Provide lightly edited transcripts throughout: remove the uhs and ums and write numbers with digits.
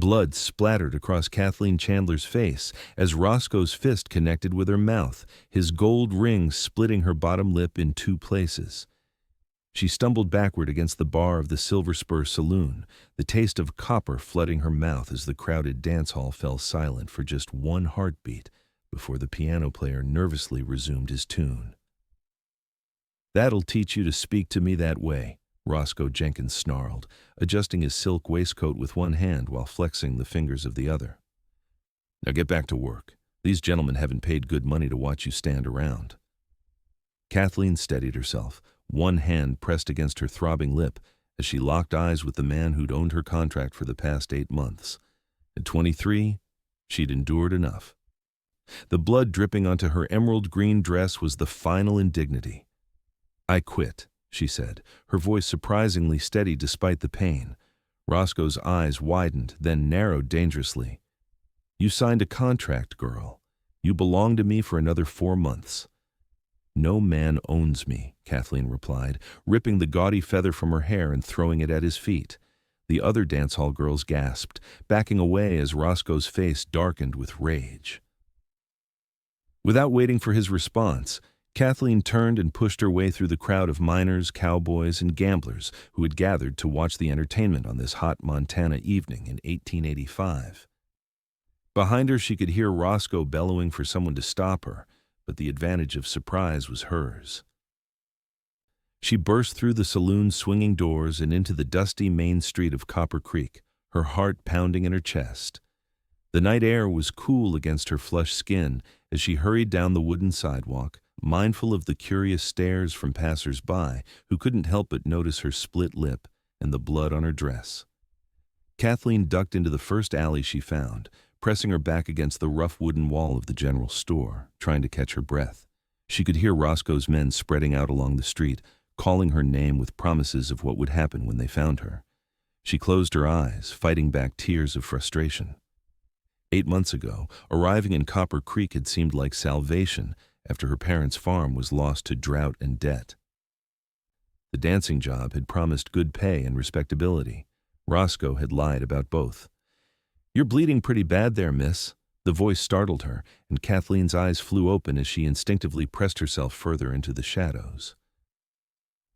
Blood splattered across Kathleen Chandler's face as Roscoe's fist connected with her mouth, his gold ring splitting her bottom lip in two places. She stumbled backward against the bar of the Silver Spur saloon, the taste of copper flooding her mouth as the crowded dance hall fell silent for just one heartbeat before the piano player nervously resumed his tune. "That'll teach you to speak to me that way," Roscoe Jenkins snarled, adjusting his silk waistcoat with one hand while flexing the fingers of the other. "Now get back to work. These gentlemen haven't paid good money to watch you stand around." Kathleen steadied herself, one hand pressed against her throbbing lip as she locked eyes with the man who'd owned her contract for the past 8 months. At 23, she'd endured enough. The blood dripping onto her emerald green dress was the final indignity. "I quit," she said, her voice surprisingly steady despite the pain. Roscoe's eyes widened, then narrowed dangerously. "You signed a contract, girl. You belong to me for another 4 months." "No man owns me," Kathleen replied, ripping the gaudy feather from her hair and throwing it at his feet. The other dance hall girls gasped, backing away as Roscoe's face darkened with rage. Without waiting for his response, Kathleen turned and pushed her way through the crowd of miners, cowboys, and gamblers who had gathered to watch the entertainment on this hot Montana evening in 1885. Behind her, she could hear Roscoe bellowing for someone to stop her, but the advantage of surprise was hers. She burst through the saloon's swinging doors and into the dusty main street of Copper Creek, her heart pounding in her chest. The night air was cool against her flushed skin as she hurried down the wooden sidewalk, mindful of the curious stares from passers-by who couldn't help but notice her split lip and the blood on her dress. Kathleen ducked into the first alley she found, pressing her back against the rough wooden wall of the general store, trying to catch her breath. She could hear Roscoe's men spreading out along the street, calling her name with promises of what would happen when they found her. She closed her eyes, fighting back tears of frustration. 8 months ago, arriving in Copper Creek had seemed like salvation after her parents' farm was lost to drought and debt. The dancing job had promised good pay and respectability. Roscoe had lied about both. "You're bleeding pretty bad there, miss." The voice startled her, and Kathleen's eyes flew open as she instinctively pressed herself further into the shadows.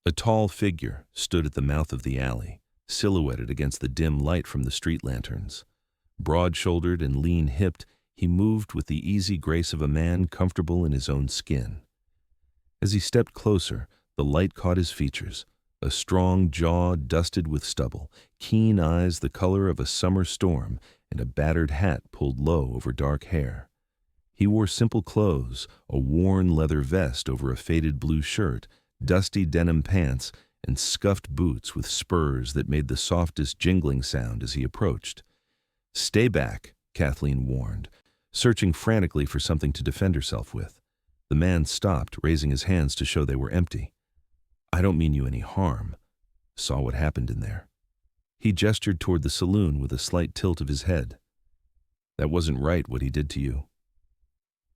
A tall figure stood at the mouth of the alley, silhouetted against the dim light from the street lanterns. Broad-shouldered and lean-hipped, he moved with the easy grace of a man comfortable in his own skin. As he stepped closer, the light caught his features, a strong jaw dusted with stubble, keen eyes the color of a summer storm, and a battered hat pulled low over dark hair. He wore simple clothes, a worn leather vest over a faded blue shirt, dusty denim pants, and scuffed boots with spurs that made the softest jingling sound as he approached. "Stay back," Kathleen warned, searching frantically for something to defend herself with. The man stopped, raising his hands to show they were empty. "I don't mean you any harm. Saw what happened in there." He gestured toward the saloon with a slight tilt of his head. "That wasn't right what he did to you."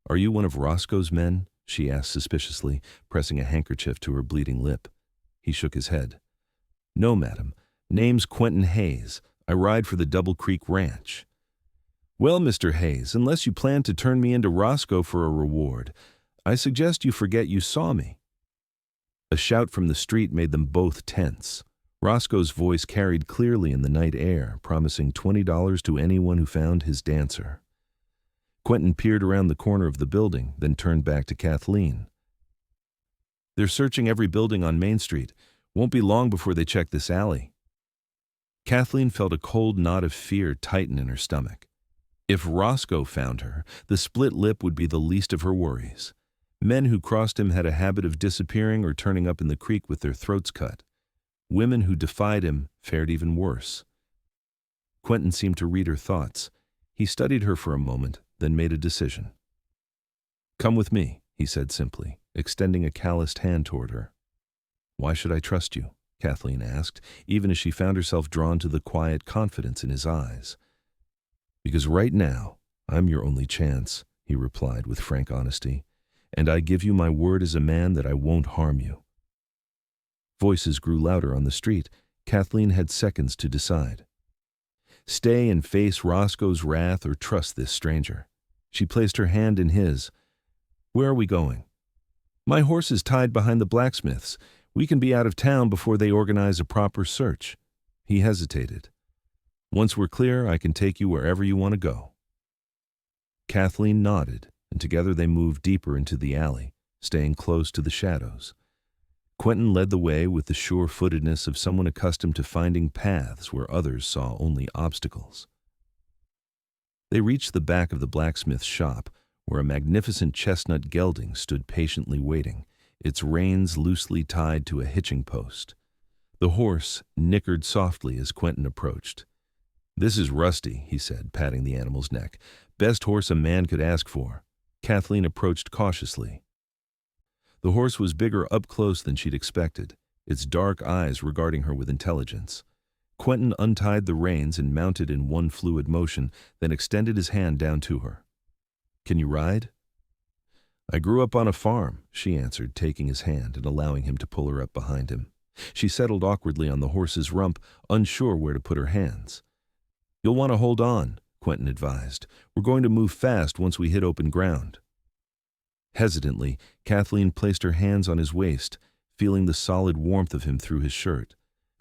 "Are you one of Roscoe's men?" she asked suspiciously, pressing a handkerchief to her bleeding lip. He shook his head. "No, madam. Name's Quentin Hayes. I ride for the Double Creek Ranch." "Well, Mr. Hayes, unless you plan to turn me into Roscoe for a reward, I suggest you forget you saw me." A shout from the street made them both tense. Roscoe's voice carried clearly in the night air, promising $20 to anyone who found his dancer. Quentin peered around the corner of the building, then turned back to Kathleen. "They're searching every building on Main Street. Won't be long before they check this alley." Kathleen felt a cold knot of fear tighten in her stomach. If Roscoe found her, the split lip would be the least of her worries. Men who crossed him had a habit of disappearing or turning up in the creek with their throats cut. Women who defied him fared even worse. Quentin seemed to read her thoughts. He studied her for a moment, then made a decision. "Come with me," he said simply, extending a calloused hand toward her. "Why should I trust you?" Kathleen asked, even as she found herself drawn to the quiet confidence in his eyes. "Because right now, I'm your only chance," he replied with frank honesty, "and I give you my word as a man that I won't harm you." Voices grew louder on the street. Kathleen had seconds to decide. Stay and face Roscoe's wrath or trust this stranger. She placed her hand in his. Where are we going? My horse is tied behind the blacksmith's. We can be out of town before they organize a proper search. He hesitated. Once we're clear, I can take you wherever you want to go. Kathleen nodded, and together they moved deeper into the alley, staying close to the shadows. Quentin led the way with the sure-footedness of someone accustomed to finding paths where others saw only obstacles. They reached the back of the blacksmith's shop, where a magnificent chestnut gelding stood patiently waiting, its reins loosely tied to a hitching post. The horse nickered softly as Quentin approached. "This is Rusty," he said, patting the animal's neck. "Best horse a man could ask for." Kathleen approached cautiously. The horse was bigger up close than she'd expected, its dark eyes regarding her with intelligence. Quentin untied the reins and mounted in one fluid motion, then extended his hand down to her. "Can you ride?" "I grew up on a farm," she answered, taking his hand and allowing him to pull her up behind him. She settled awkwardly on the horse's rump, unsure where to put her hands. "You'll want to hold on," Quentin advised. "We're going to move fast once we hit open ground." Hesitantly, Kathleen placed her hands on his waist, feeling the solid warmth of him through his shirt.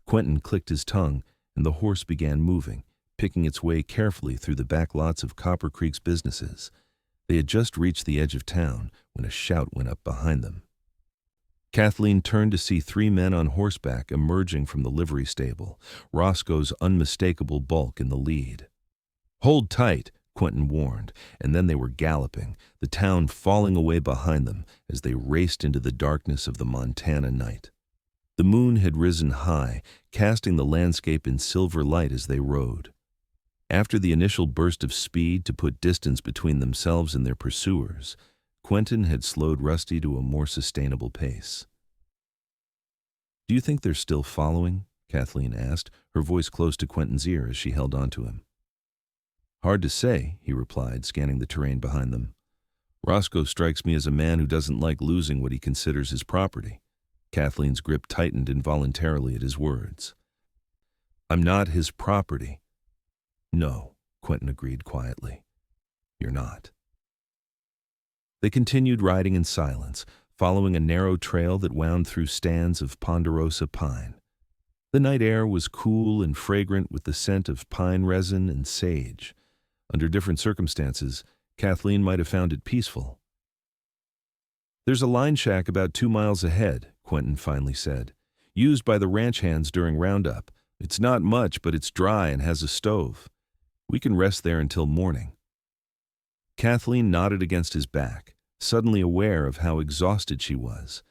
Quentin clicked his tongue, and the horse began moving, picking its way carefully through the back lots of Copper Creek's businesses. They had just reached the edge of town when a shout went up behind them. Kathleen turned to see 3 men on horseback emerging from the livery stable, Roscoe's unmistakable bulk in the lead. "Hold tight," Quentin warned, and then they were galloping, the town falling away behind them as they raced into the darkness of the Montana night. The moon had risen high, casting the landscape in silver light as they rode. After the initial burst of speed to put distance between themselves and their pursuers, Quentin had slowed Rusty to a more sustainable pace. "Do you think they're still following?" Kathleen asked, her voice close to Quentin's ear as she held on to him. "Hard to say," he replied, scanning the terrain behind them. "Roscoe strikes me as a man who doesn't like losing what he considers his property." Kathleen's grip tightened involuntarily at his words. "I'm not his property." "No," Quentin agreed quietly. "You're not." They continued riding in silence, following a narrow trail that wound through stands of ponderosa pine. The night air was cool and fragrant with the scent of pine resin and sage. Under different circumstances, Kathleen might have found it peaceful. "There's a line shack about 2 miles ahead," Quentin finally said, "used by the ranch hands during roundup. It's not much, but it's dry and has a stove. We can rest there until morning." Kathleen nodded against his back, suddenly aware of how exhausted she was.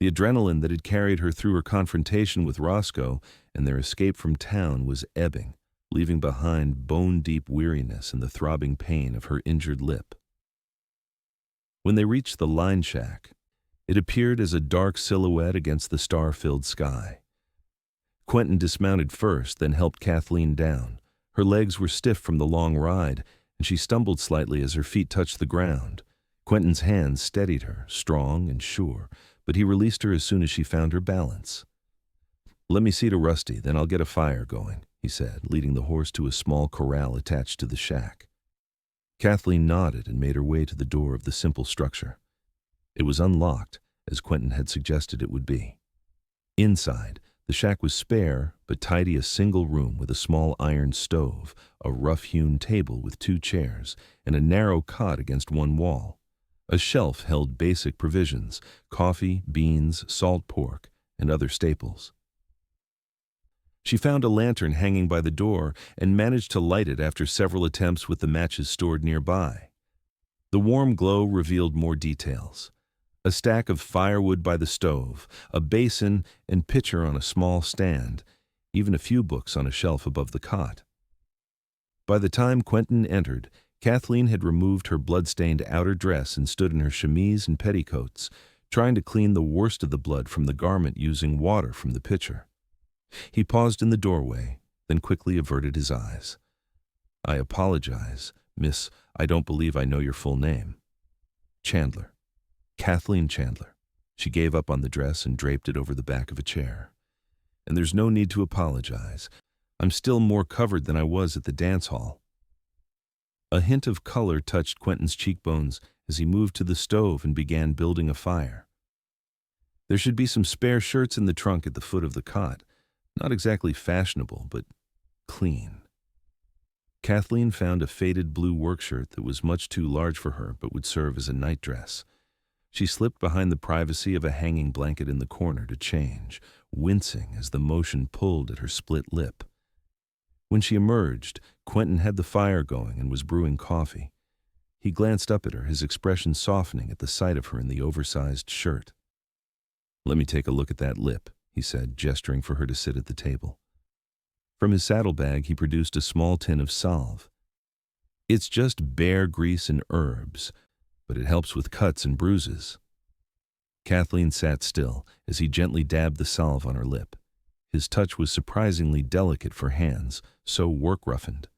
The adrenaline that had carried her through her confrontation with Roscoe and their escape from town was ebbing, leaving behind bone-deep weariness and the throbbing pain of her injured lip. When they reached the line shack, it appeared as a dark silhouette against the star-filled sky. Quentin dismounted first, then helped Kathleen down. Her legs were stiff from the long ride, and she stumbled slightly as her feet touched the ground. Quentin's hands steadied her, strong and sure, but he released her as soon as she found her balance. "Let me see to Rusty, then I'll get a fire going," he said, leading the horse to a small corral attached to the shack. Kathleen nodded and made her way to the door of the simple structure. It was unlocked, as Quentin had suggested it would be. Inside, the shack was spare, but tidy, a single room with a small iron stove, a rough-hewn table with 2 chairs, and a narrow cot against one wall. A shelf held basic provisions, coffee, beans, salt pork, and other staples. She found a lantern hanging by the door and managed to light it after several attempts with the matches stored nearby. The warm glow revealed more details. A stack of firewood by the stove, a basin and pitcher on a small stand, even a few books on a shelf above the cot. By the time Quentin entered, Kathleen had removed her blood-stained outer dress and stood in her chemise and petticoats, trying to clean the worst of the blood from the garment using water from the pitcher. He paused in the doorway, then quickly averted his eyes. "I apologize, Miss, I don't believe I know your full name." "Chandler. Kathleen Chandler." She gave up on the dress and draped it over the back of a chair. "And there's no need to apologize. I'm still more covered than I was at the dance hall. A hint of color touched Quentin's cheekbones as he moved to the stove and began building a fire. There should be some spare shirts in the trunk at the foot of the cot. Not exactly fashionable, but clean. Kathleen found a faded blue work shirt that was much too large for her but would serve as a nightdress. She slipped behind the privacy of a hanging blanket in the corner to change, wincing as the motion pulled at her split lip. When she emerged, Quentin had the fire going and was brewing coffee. He glanced up at her, his expression softening at the sight of her in the oversized shirt. "Let me take a look at that lip," he said, gesturing for her to sit at the table. From his saddlebag, he produced a small tin of salve. "It's just bear grease and herbs, but it helps with cuts and bruises." Kathleen sat still as he gently dabbed the salve on her lip. His touch was surprisingly delicate for hands, so work-roughened.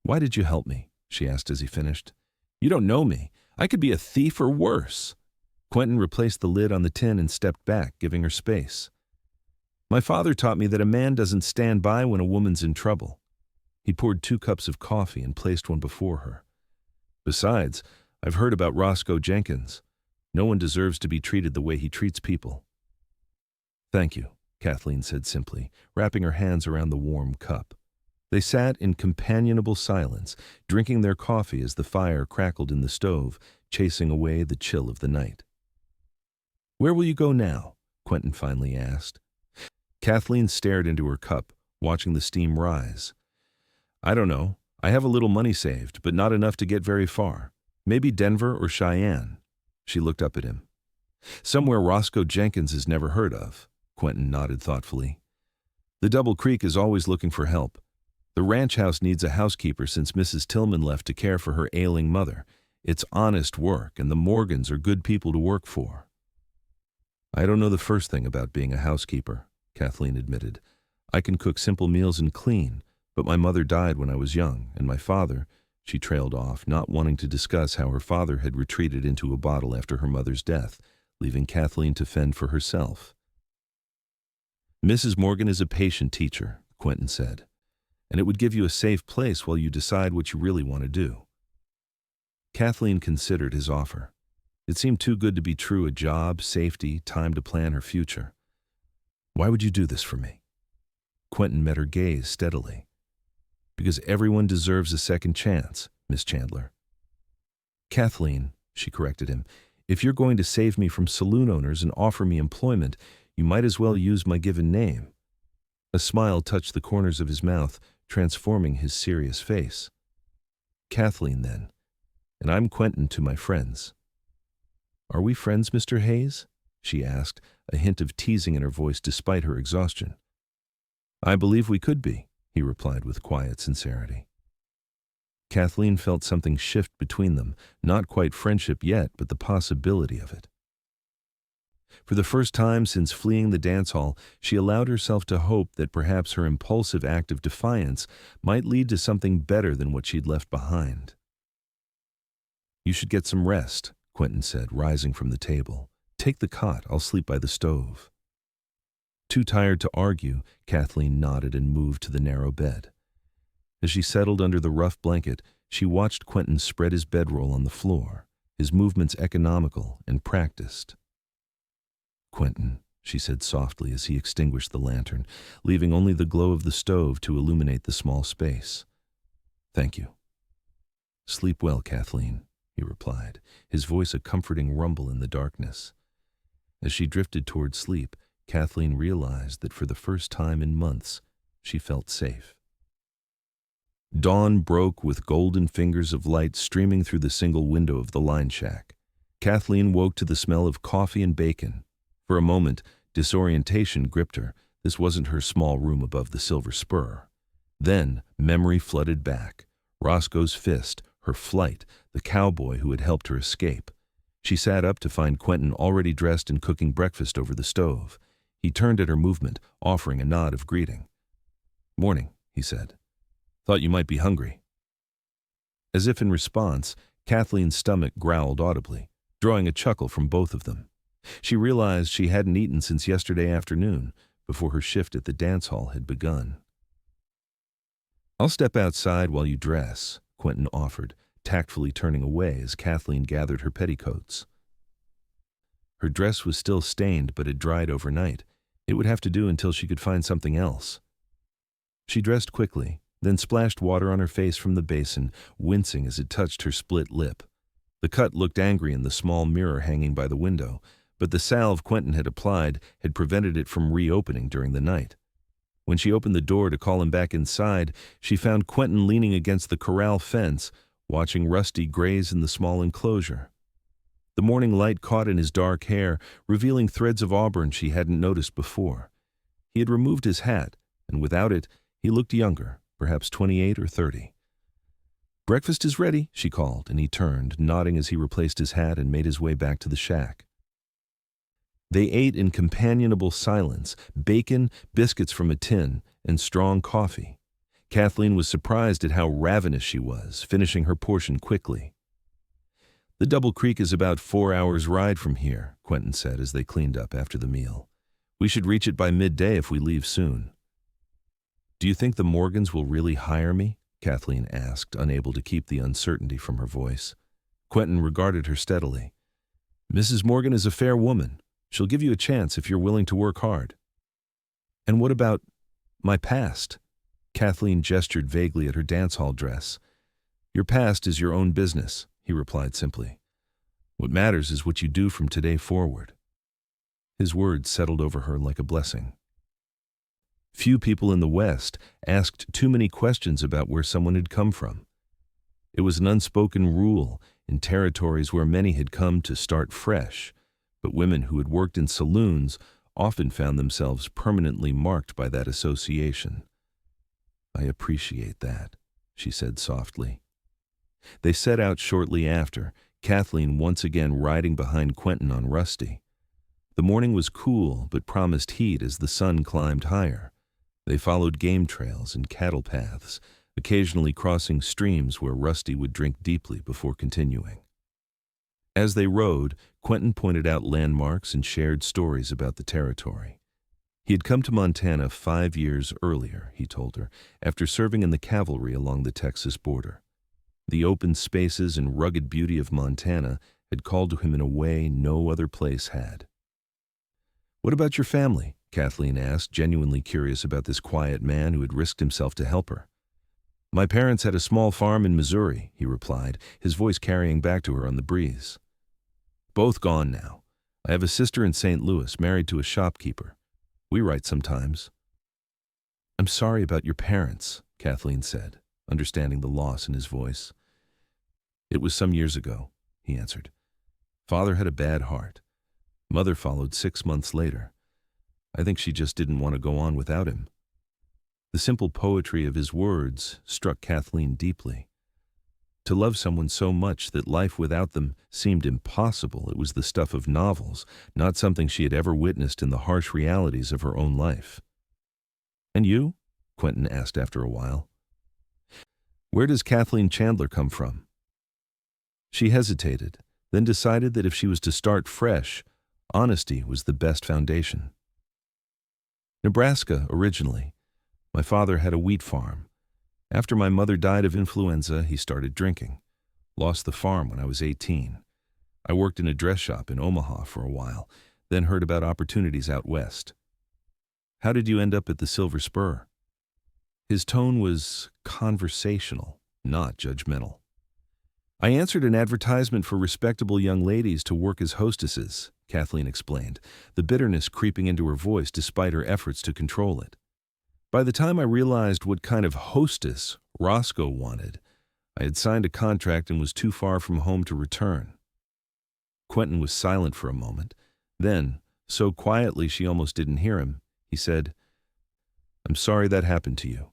"Why did you help me?" she asked as he finished. "You don't know me. I could be a thief or worse." Quentin replaced the lid on the tin and stepped back, giving her space. "My father taught me that a man doesn't stand by when a woman's in trouble." He poured 2 cups of coffee and placed one before her. "Besides, I've heard about Roscoe Jenkins. No one deserves to be treated the way he treats people." "Thank you," Kathleen said simply, wrapping her hands around the warm cup. They sat in companionable silence, drinking their coffee as the fire crackled in the stove, chasing away the chill of the night. "Where will you go now?" Quentin finally asked. Kathleen stared into her cup, watching the steam rise. "I don't know. I have a little money saved, but not enough to get very far. Maybe Denver or Cheyenne." She looked up at him. "Somewhere Roscoe Jenkins has never heard of." Quentin nodded thoughtfully. "The Double Creek is always looking for help. The ranch house needs a housekeeper since Mrs. Tillman left to care for her ailing mother. It's honest work, and the Morgans are good people to work for." "I don't know the first thing about being a housekeeper," Kathleen admitted. "I can cook simple meals and clean, but my mother died when I was young, and my father—" She trailed off, not wanting to discuss how her father had retreated into a bottle after her mother's death, leaving Kathleen to fend for herself. "Mrs. Morgan is a patient teacher," Quentin said, "and it would give you a safe place while you decide what you really want to do." Kathleen considered his offer. It seemed too good to be true, a job, safety, time to plan her future. "Why would you do this for me?" Quentin met her gaze steadily. "Because everyone deserves a second chance, Miss Chandler." "Kathleen," she corrected him, "if you're going to save me from saloon owners and offer me employment, you might as well use my given name." A smile touched the corners of his mouth, transforming his serious face. "Kathleen, then. And I'm Quentin to my friends." "Are we friends, Mr. Hayes?" she asked, a hint of teasing in her voice despite her exhaustion. "I believe we could be," he replied with quiet sincerity. Kathleen felt something shift between them, not quite friendship yet, but the possibility of it. For the first time since fleeing the dance hall, she allowed herself to hope that perhaps her impulsive act of defiance might lead to something better than what she'd left behind. "You should get some rest," Quentin said, rising from the table. "Take the cot. I'll sleep by the stove." Too tired to argue, Kathleen nodded and moved to the narrow bed. As she settled under the rough blanket, she watched Quentin spread his bedroll on the floor, his movements economical and practiced. "Quentin," she said softly as he extinguished the lantern, leaving only the glow of the stove to illuminate the small space. "Thank you." "Sleep well, Kathleen," he replied, his voice a comforting rumble in the darkness. As she drifted toward sleep, Kathleen realized that for the first time in months, she felt safe. Dawn broke with golden fingers of light streaming through the single window of the line shack. Kathleen woke to the smell of coffee and bacon. For a moment, disorientation gripped her. This wasn't her small room above the silver spur. Then, memory flooded back. Roscoe's fist, her flight, the cowboy who had helped her escape. She sat up to find Quentin already dressed and cooking breakfast over the stove. He turned at her movement, offering a nod of greeting. "Morning," he said. "Thought you might be hungry." As if in response, Kathleen's stomach growled audibly, drawing a chuckle from both of them. She realized she hadn't eaten since yesterday afternoon, before her shift at the dance hall had begun. "I'll step outside while you dress," Quentin offered, tactfully turning away as Kathleen gathered her petticoats. Her dress was still stained but had dried overnight. It would have to do until she could find something else. She dressed quickly, then splashed water on her face from the basin, wincing as it touched her split lip. The cut looked angry in the small mirror hanging by the window, but the salve Quentin had applied had prevented it from reopening during the night. When she opened the door to call him back inside, she found Quentin leaning against the corral fence, watching Rusty graze in the small enclosure. The morning light caught in his dark hair, revealing threads of auburn she hadn't noticed before. He had removed his hat, and without it, he looked younger, perhaps 28 or 30. "Breakfast is ready," she called, and he turned, nodding as he replaced his hat and made his way back to the shack. They ate in companionable silence, bacon, biscuits from a tin, and strong coffee. Kathleen was surprised at how ravenous she was, finishing her portion quickly. "The Double Creek is about 4 hours' ride from here," Quentin said as they cleaned up after the meal. "We should reach it by midday if we leave soon." "Do you think the Morgans will really hire me?" Kathleen asked, unable to keep the uncertainty from her voice. Quentin regarded her steadily. "Mrs. Morgan is a fair woman. She'll give you a chance if you're willing to work hard." "And what about my past?" Kathleen gestured vaguely at her dance hall dress. "Your past is your own business," he replied simply. "What matters is what you do from today forward." His words settled over her like a blessing. Few people in the West asked too many questions about where someone had come from. It was an unspoken rule in territories where many had come to start fresh, but women who had worked in saloons often found themselves permanently marked by that association. "I appreciate that," she said softly. They set out shortly after, Kathleen once again riding behind Quentin on Rusty. The morning was cool but promised heat as the sun climbed higher. They followed game trails and cattle paths, occasionally crossing streams where Rusty would drink deeply before continuing. As they rode, Quentin pointed out landmarks and shared stories about the territory. He had come to Montana 5 years earlier, he told her, after serving in the cavalry along the Texas border. The open spaces and rugged beauty of Montana had called to him in a way no other place had. "What about your family?" Kathleen asked, genuinely curious about this quiet man who had risked himself to help her. "My parents had a small farm in Missouri," he replied, his voice carrying back to her on the breeze. "Both gone now. I have a sister in St. Louis, married to a shopkeeper. We write sometimes." "I'm sorry about your parents," Kathleen said, understanding the loss in his voice. "It was some years ago," he answered. "Father had a bad heart. Mother followed 6 months later. I think she just didn't want to go on without him." The simple poetry of his words struck Kathleen deeply. To love someone so much that life without them seemed impossible, it was the stuff of novels, not something she had ever witnessed in the harsh realities of her own life. "And you?" Quentin asked after a while. "Where does Kathleen Chandler come from?" She hesitated, then decided that if she was to start fresh, honesty was the best foundation. "Nebraska, originally. My father had a wheat farm. After my mother died of influenza, he started drinking. Lost the farm when I was 18. I worked in a dress shop in Omaha for a while, then heard about opportunities out west." "How did you end up at the Silver Spur?" His tone was conversational, not judgmental. "I answered an advertisement for respectable young ladies to work as hostesses," Kathleen explained, the bitterness creeping into her voice despite her efforts to control it. "By the time I realized what kind of hostess Roscoe wanted, I had signed a contract and was too far from home to return." Quentin was silent for a moment. Then, so quietly she almost didn't hear him, he said, "I'm sorry that happened to you."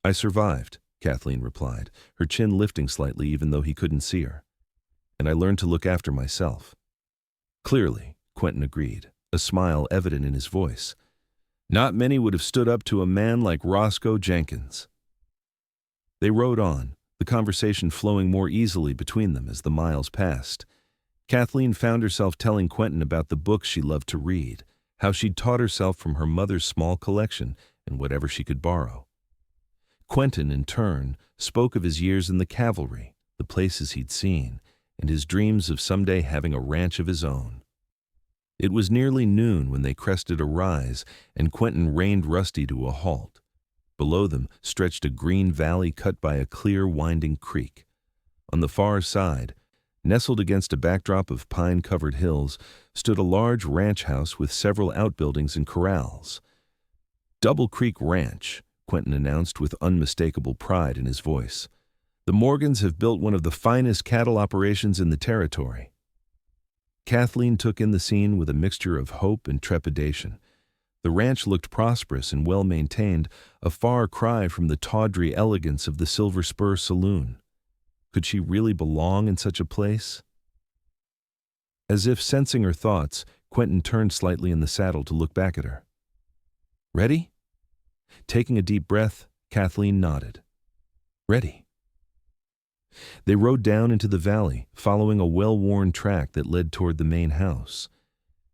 "I survived," Kathleen replied, her chin lifting slightly even though he couldn't see her. "And I learned to look after myself." "Clearly," Quentin agreed, a smile evident in his voice. "Not many would have stood up to a man like Roscoe Jenkins." They rode on, the conversation flowing more easily between them as the miles passed. Kathleen found herself telling Quentin about the books she loved to read, how she'd taught herself from her mother's small collection and whatever she could borrow. Quentin, in turn, spoke of his years in the cavalry, the places he'd seen, and his dreams of someday having a ranch of his own. It was nearly noon when they crested a rise, and Quentin reined Rusty to a halt. Below them stretched a green valley cut by a clear, winding creek. On the far side, nestled against a backdrop of pine-covered hills, stood a large ranch house with several outbuildings and corrals. "Double Creek Ranch," Quentin announced with unmistakable pride in his voice. "The Morgans have built one of the finest cattle operations in the territory." Kathleen took in the scene with a mixture of hope and trepidation. The ranch looked prosperous and well-maintained, a far cry from the tawdry elegance of the Silver Spur Saloon. Could she really belong in such a place? As if sensing her thoughts, Quentin turned slightly in the saddle to look back at her. "Ready?" Taking a deep breath, Kathleen nodded. "Ready." They rode down into the valley, following a well-worn track that led toward the main house.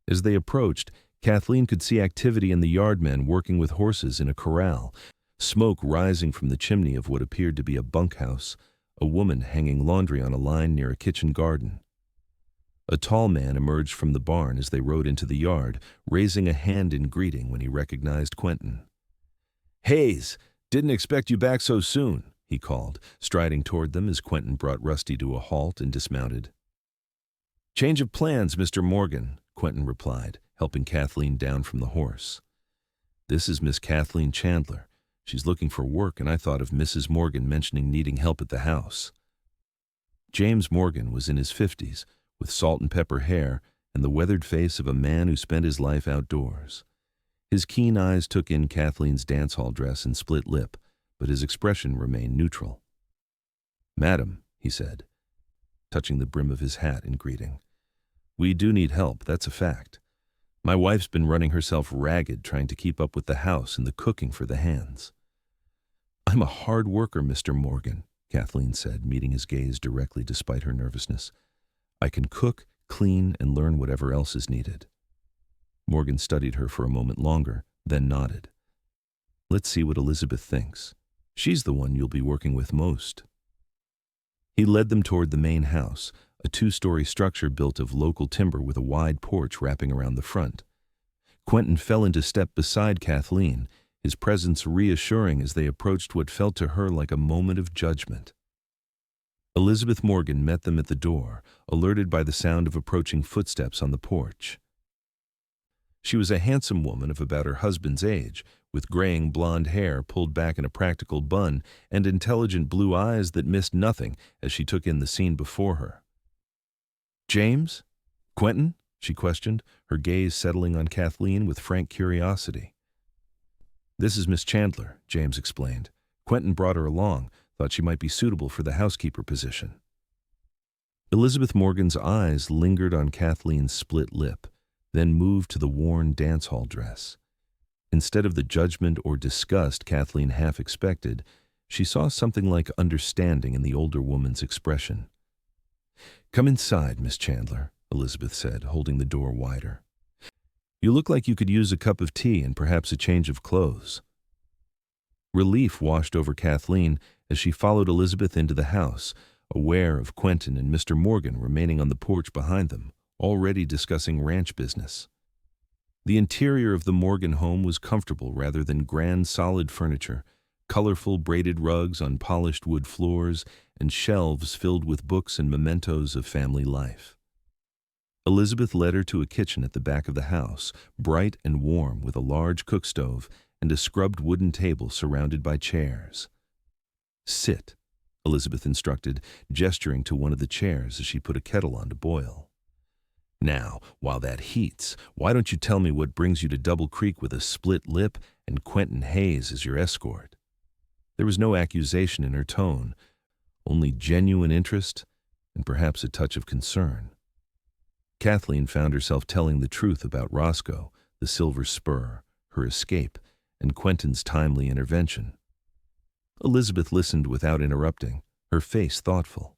As they approached, Kathleen could see activity in the yardmen working with horses in a corral, smoke rising from the chimney of what appeared to be a bunkhouse, a woman hanging laundry on a line near a kitchen garden. A tall man emerged from the barn as they rode into the yard, raising a hand in greeting when he recognized Quentin. "Hayes, didn't expect you back so soon," he called, striding toward them as Quentin brought Rusty to a halt and dismounted. "Change of plans, Mr. Morgan," Quentin replied, helping Kathleen down from the horse. "This is Miss Kathleen Chandler. She's looking for work, and I thought of Mrs. Morgan mentioning needing help at the house." James Morgan was in his 50s, with salt and pepper hair and the weathered face of a man who spent his life outdoors. His keen eyes took in Kathleen's dancehall dress and split lip, but his expression remained neutral. "Madam," he said, touching the brim of his hat in greeting, "we do need help, that's a fact. My wife's been running herself ragged trying to keep up with the house and the cooking for the hands." "I'm a hard worker, Mr. Morgan," Kathleen said, meeting his gaze directly despite her nervousness. "I can cook, clean, and learn whatever else is needed." Morgan studied her for a moment longer, then nodded. "Let's see what Elizabeth thinks. She's the one you'll be working with most." He led them toward the main house, a 2-story structure built of local timber with a wide porch wrapping around the front. Quentin fell into step beside Kathleen, his presence reassuring as they approached what felt to her like a moment of judgment. Elizabeth Morgan met them at the door, alerted by the sound of approaching footsteps on the porch. She was a handsome woman of about her husband's age, with graying blonde hair pulled back in a practical bun and intelligent blue eyes that missed nothing as she took in the scene before her. "James? Quentin?" she questioned, her gaze settling on Kathleen with frank curiosity. "This is Miss Chandler," James explained. "Quentin brought her along, thought she might be suitable for the housekeeper position." Elizabeth Morgan's eyes lingered on Kathleen's split lip, then moved to the worn dancehall dress. Instead of the judgment or disgust Kathleen half expected, she saw something like understanding in the older woman's expression. "Come inside, Miss Chandler," Elizabeth said, holding the door wider. "You look like you could use a cup of tea and perhaps a change of clothes." Relief washed over Kathleen as she followed Elizabeth into the house, aware of Quentin and Mr. Morgan remaining on the porch behind them, already discussing ranch business. The interior of the Morgan home was comfortable rather than grand solid furniture, colorful braided rugs on polished wood floors, and shelves filled with books and mementos of family life. Elizabeth led her to a kitchen at the back of the house, bright and warm with a large cook stove and a scrubbed wooden table surrounded by chairs. "Sit," Elizabeth instructed, gesturing to one of the chairs as she put a kettle on to boil. "Now, while that heats, why don't you tell me what brings you to Double Creek with a split lip and Quentin Hayes as your escort?" There was no accusation in her tone, only genuine interest and perhaps a touch of concern. Kathleen found herself telling the truth about Roscoe, the Silver Spur, her escape, and Quentin's timely intervention. Elizabeth listened without interrupting, her face thoughtful.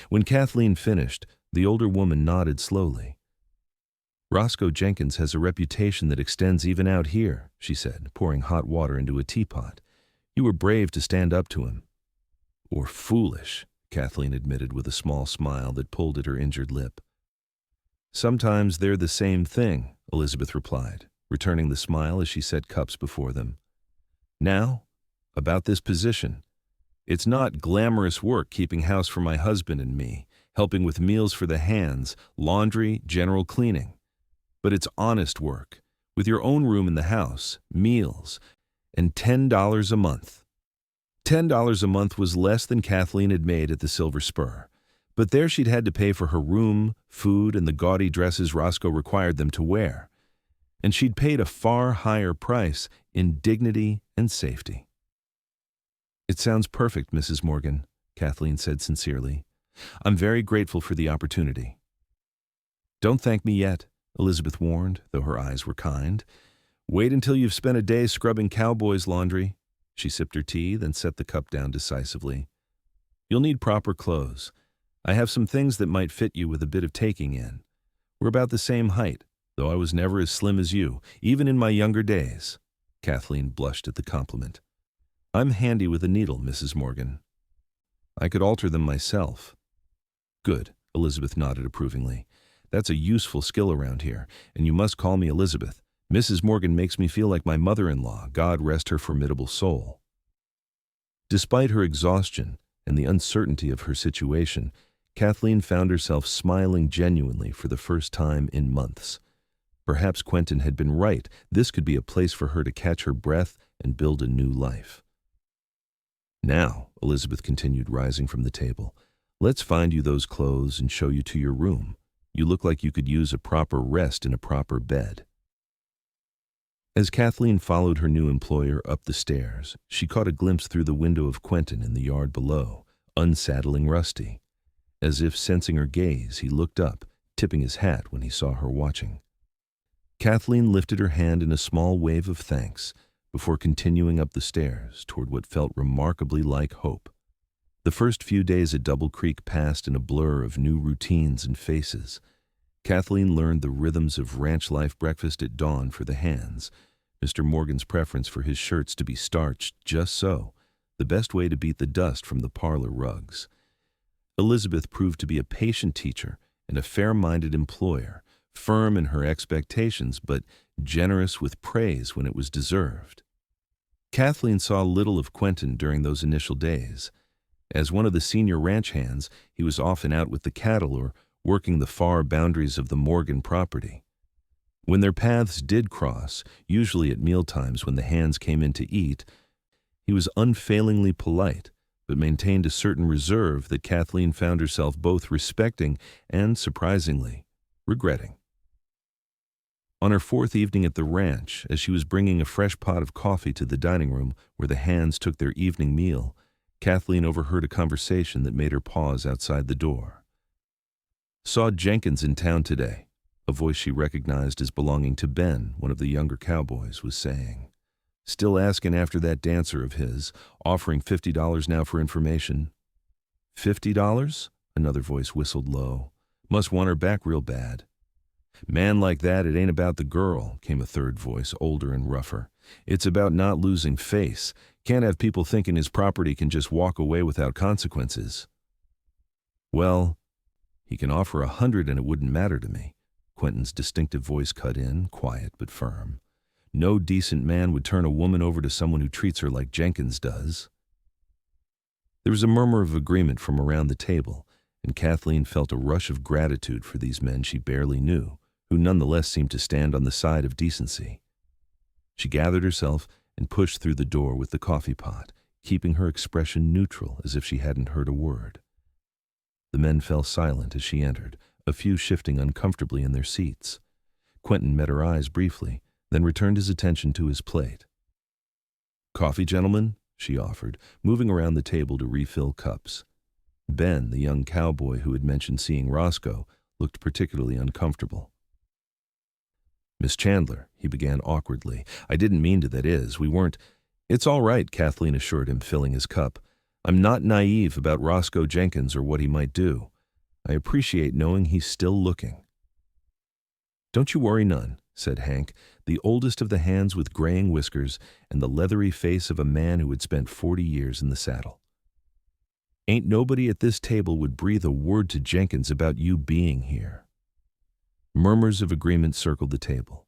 When Kathleen finished, the older woman nodded slowly. "Roscoe Jenkins has a reputation that extends even out here," she said, pouring hot water into a teapot. You were brave to stand up to him. Or foolish, Kathleen admitted with a small smile that pulled at her injured lip. Sometimes they're the same thing, Elizabeth replied, returning the smile as she set cups before them. Now, about this position. It's not glamorous work keeping house for my husband and me, helping with meals for the hands, laundry, general cleaning. But it's honest work, with your own room in the house, meals, and $10 a month. $10 a month was less than Kathleen had made at the Silver Spur, but there she'd had to pay for her room, food, and the gaudy dresses Roscoe required them to wear. And she'd paid a far higher price in dignity and safety. It sounds perfect, Mrs. Morgan, Kathleen said sincerely. I'm very grateful for the opportunity. Don't thank me yet, Elizabeth warned, though her eyes were kind. Wait until you've spent a day scrubbing Cowboy's laundry. She sipped her tea, then set the cup down decisively. You'll need proper clothes. I have some things that might fit you with a bit of taking in. We're about the same height, though I was never as slim as you, even in my younger days. Kathleen blushed at the compliment. I'm handy with a needle, Mrs. Morgan. I could alter them myself. Good, Elizabeth nodded approvingly. That's a useful skill around here, and you must call me Elizabeth. Mrs. Morgan makes me feel like my mother-in-law, God rest her formidable soul. Despite her exhaustion and the uncertainty of her situation, Kathleen found herself smiling genuinely for the first time in months. Perhaps Quentin had been right. This could be a place for her to catch her breath and build a new life. Now, Elizabeth continued, rising from the table, let's find you those clothes and show you to your room. You look like you could use a proper rest in a proper bed. As Kathleen followed her new employer up the stairs, she caught a glimpse through the window of Quentin in the yard below, unsaddling Rusty. As if sensing her gaze, he looked up, tipping his hat when he saw her watching. Kathleen lifted her hand in a small wave of thanks before continuing up the stairs toward what felt remarkably like hope. The first few days at Double Creek passed in a blur of new routines and faces. Kathleen learned the rhythms of ranch life: breakfast at dawn for the hands, Mr. Morgan's preference for his shirts to be starched just so, the best way to beat the dust from the parlor rugs. Elizabeth proved to be a patient teacher and a fair-minded employer, firm in her expectations but generous with praise when it was deserved. Kathleen saw little of Quentin during those initial days. As one of the senior ranch hands, he was often out with the cattle or working the far boundaries of the Morgan property. When their paths did cross, usually at mealtimes when the hands came in to eat, he was unfailingly polite, but maintained a certain reserve that Kathleen found herself both respecting and, surprisingly, regretting. On her fourth evening at the ranch, as she was bringing a fresh pot of coffee to the dining room where the hands took their evening meal, Kathleen overheard a conversation that made her pause outside the door. Saw Jenkins in town today, a voice she recognized as belonging to Ben, one of the younger cowboys, was saying. Still asking after that dancer of his, offering $50 now for information. $50? Another voice whistled low. Must want her back real bad. Man like that, it ain't about the girl, came a third voice, older and rougher. It's about not losing face. Can't have people thinking his property can just walk away without consequences. Well, he can offer 100 and it wouldn't matter to me. Quentin's distinctive voice cut in, quiet but firm. No decent man would turn a woman over to someone who treats her like Jenkins does. There was a murmur of agreement from around the table, and Kathleen felt a rush of gratitude for these men she barely knew, who nonetheless seemed to stand on the side of decency. She gathered herself and pushed through the door with the coffee pot, keeping her expression neutral as if she hadn't heard a word. The men fell silent as she entered, a few shifting uncomfortably in their seats. Quentin met her eyes briefly, then returned his attention to his plate. "Coffee, gentlemen?" she offered, moving around the table to refill cups. Ben, the young cowboy who had mentioned seeing Roscoe, looked particularly uncomfortable. "Miss Chandler," he began awkwardly, "I didn't mean to, that is. We weren't—" "It's all right," Kathleen assured him, filling his cup. "I'm not naive about Roscoe Jenkins or what he might do. I appreciate knowing he's still looking." "Don't you worry none," said Hank, the oldest of the hands with graying whiskers and the leathery face of a man who had spent 40 years in the saddle. "Ain't nobody at this table would breathe a word to Jenkins about you being here." Murmurs of agreement circled the table.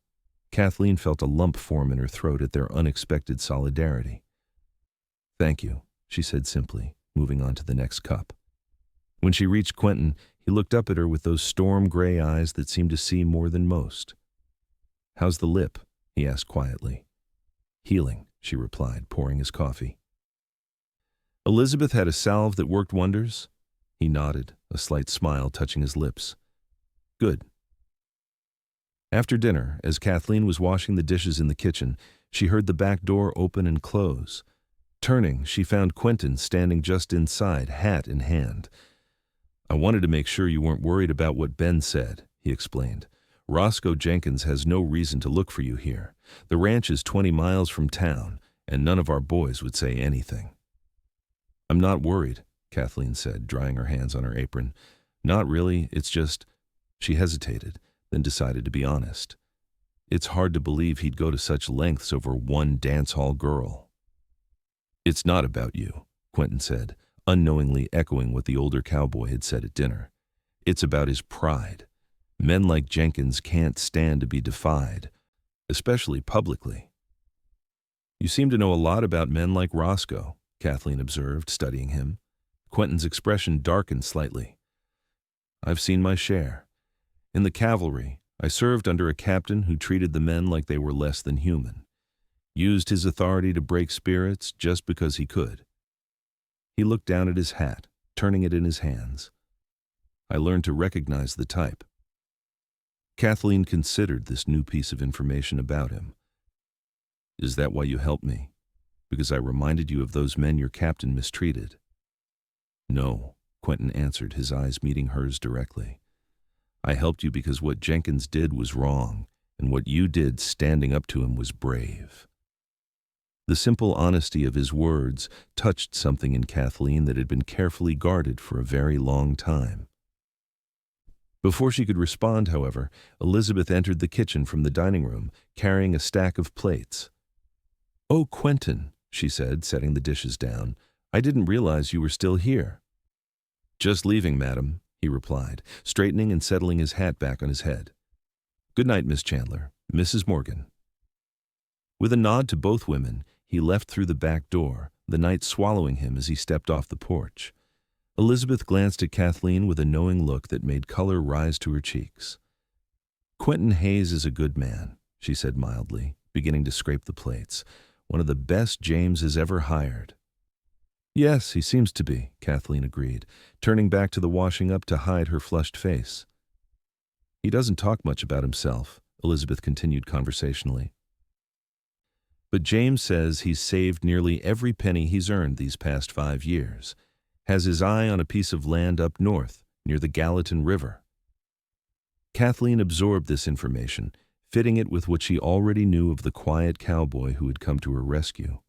Kathleen felt a lump form in her throat at their unexpected solidarity. "Thank you," she said simply, moving on to the next cup. When she reached Quentin, he looked up at her with those storm-gray eyes that seemed to see more than most. "How's the lip?" he asked quietly. "Healing," she replied, pouring his coffee. "Elizabeth had a salve that worked wonders?" He nodded, a slight smile touching his lips. "Good." After dinner, as Kathleen was washing the dishes in the kitchen, she heard the back door open and close. Turning, she found Quentin standing just inside, hat in hand. "I wanted to make sure you weren't worried about what Ben said," he explained. "Roscoe Jenkins has no reason to look for you here. The ranch is 20 miles from town, and none of our boys would say anything." "I'm not worried," Kathleen said, drying her hands on her apron. "Not really, it's just—" She hesitated, then decided to be honest. "It's hard to believe he'd go to such lengths over one dance hall girl." "It's not about you," Quentin said, unknowingly echoing what the older cowboy had said at dinner. "It's about his pride. Men like Jenkins can't stand to be defied, especially publicly." "You seem to know a lot about men like Roscoe," Kathleen observed, studying him. Quentin's expression darkened slightly. "I've seen my share. In the cavalry, I served under a captain who treated the men like they were less than human. Used his authority to break spirits just because he could." He looked down at his hat, turning it in his hands. "I learned to recognize the type." Kathleen considered this new piece of information about him. "Is that why you helped me? Because I reminded you of those men your captain mistreated?" "No," Quentin answered, his eyes meeting hers directly. "I helped you because what Jenkins did was wrong, and what you did standing up to him was brave." The simple honesty of his words touched something in Kathleen that had been carefully guarded for a very long time. Before she could respond, however, Elizabeth entered the kitchen from the dining room, carrying a stack of plates. "Oh, Quentin," she said, setting the dishes down, "I didn't realize you were still here." "Just leaving, madam," he replied, straightening and settling his hat back on his head. "Good night, Miss Chandler. Mrs. Morgan." With a nod to both women, he left through the back door, the night swallowing him as he stepped off the porch. Elizabeth glanced at Kathleen with a knowing look that made color rise to her cheeks. "Quentin Hayes is a good man," she said mildly, beginning to scrape the plates. "One of the best James has ever hired." "Yes, he seems to be," Kathleen agreed, turning back to the washing up to hide her flushed face. "He doesn't talk much about himself," Elizabeth continued conversationally. "But James says he's saved nearly every penny he's earned these past 5 years. Has his eye on a piece of land up north, near the Gallatin River." Kathleen absorbed this information, fitting it with what she already knew of the quiet cowboy who had come to her rescue.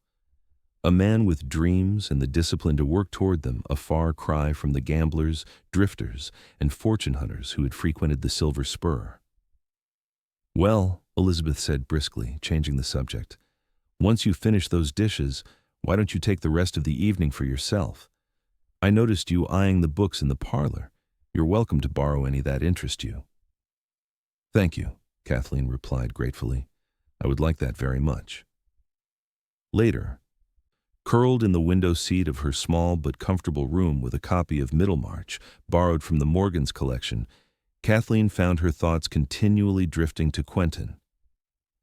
A man with dreams and the discipline to work toward them, a far cry from the gamblers, drifters, and fortune hunters who had frequented the Silver Spur. "Well," Elizabeth said briskly, changing the subject, "once you finish those dishes, why don't you take the rest of the evening for yourself? I noticed you eyeing the books in the parlor. You're welcome to borrow any that interest you." "Thank you," Kathleen replied gratefully. "I would like that very much." Later, curled in the window seat of her small but comfortable room with a copy of Middlemarch, borrowed from the Morgans collection, Kathleen found her thoughts continually drifting to Quentin.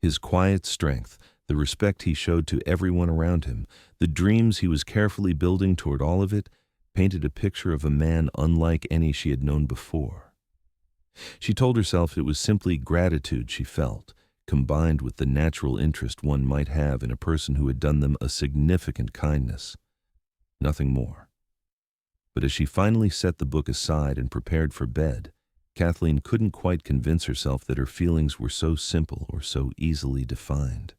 His quiet strength, the respect he showed to everyone around him, the dreams he was carefully building toward all of it, painted a picture of a man unlike any she had known before. She told herself it was simply gratitude she felt, combined with the natural interest one might have in a person who had done them a significant kindness. Nothing more. But as she finally set the book aside and prepared for bed, Kathleen couldn't quite convince herself that her feelings were so simple or so easily defined.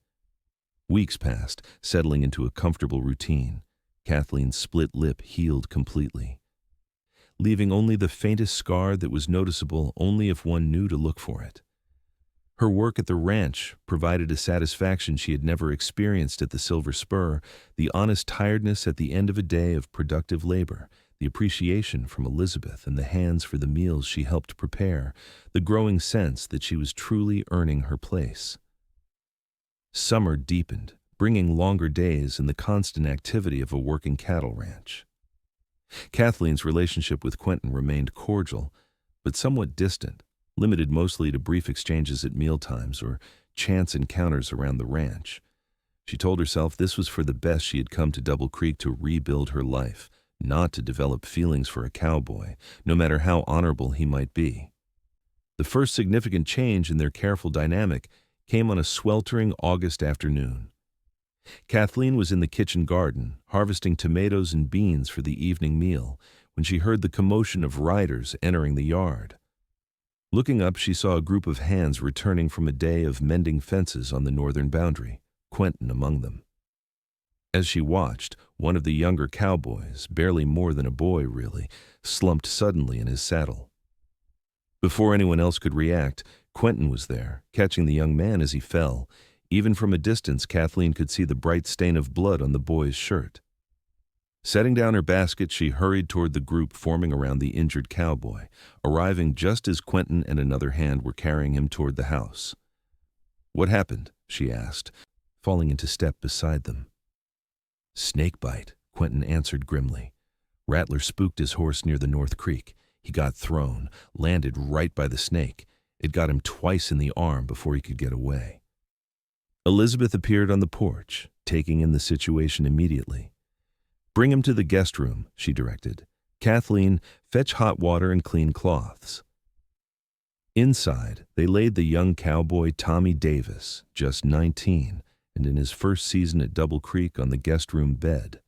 Weeks passed, settling into a comfortable routine. Kathleen's split lip healed completely, leaving only the faintest scar that was noticeable only if one knew to look for it. Her work at the ranch provided a satisfaction she had never experienced at the Silver Spur, the honest tiredness at the end of a day of productive labor, the appreciation from Elizabeth and the hands for the meals she helped prepare, the growing sense that she was truly earning her place. Summer deepened, bringing longer days and the constant activity of a working cattle ranch. Kathleen's relationship with Quentin remained cordial, but somewhat distant, limited mostly to brief exchanges at mealtimes or chance encounters around the ranch. She told herself this was for the best she had come to Double Creek to rebuild her life, not to develop feelings for a cowboy, no matter how honorable he might be. The first significant change in their careful dynamic came on a sweltering August afternoon. Kathleen was in the kitchen garden, harvesting tomatoes and beans for the evening meal, when she heard the commotion of riders entering the yard. Looking up, she saw a group of hands returning from a day of mending fences on the northern boundary, Quentin among them. As she watched, one of the younger cowboys, barely more than a boy really, slumped suddenly in his saddle. Before anyone else could react, Quentin was there, catching the young man as he fell. Even from a distance, Kathleen could see the bright stain of blood on the boy's shirt. Setting down her basket, she hurried toward the group forming around the injured cowboy, arriving just as Quentin and another hand were carrying him toward the house. "What happened?" she asked, falling into step beside them. "Snake bite," Quentin answered grimly. "Rattler spooked his horse near the North Creek. He got thrown, landed right by the snake. It got him twice in the arm before he could get away." Elizabeth appeared on the porch, taking in the situation immediately. "Bring him to the guest room," she directed. "Kathleen, fetch hot water and clean cloths." Inside, they laid the young cowboy Tommy Davis, just 19, and in his first season at Double Creek, on the guest room bed.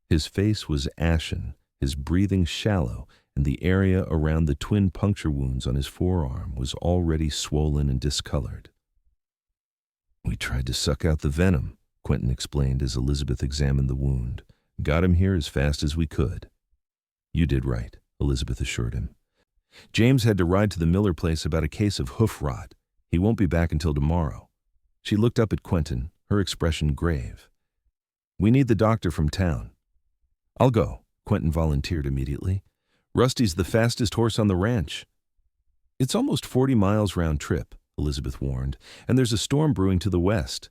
His face was ashen, his breathing shallow, and the area around the twin puncture wounds on his forearm was already swollen and discolored. "We tried to suck out the venom," Quentin explained as Elizabeth examined the wound. "Got him here as fast as we could." "You did right," Elizabeth assured him. "James had to ride to the Miller place about a case of hoof rot. He won't be back until tomorrow." She looked up at Quentin, her expression grave. "We need the doctor from town." "I'll go," Quentin volunteered immediately. "Rusty's the fastest horse on the ranch." "It's almost 40 miles round trip," Elizabeth warned, "and there's a storm brewing to the west."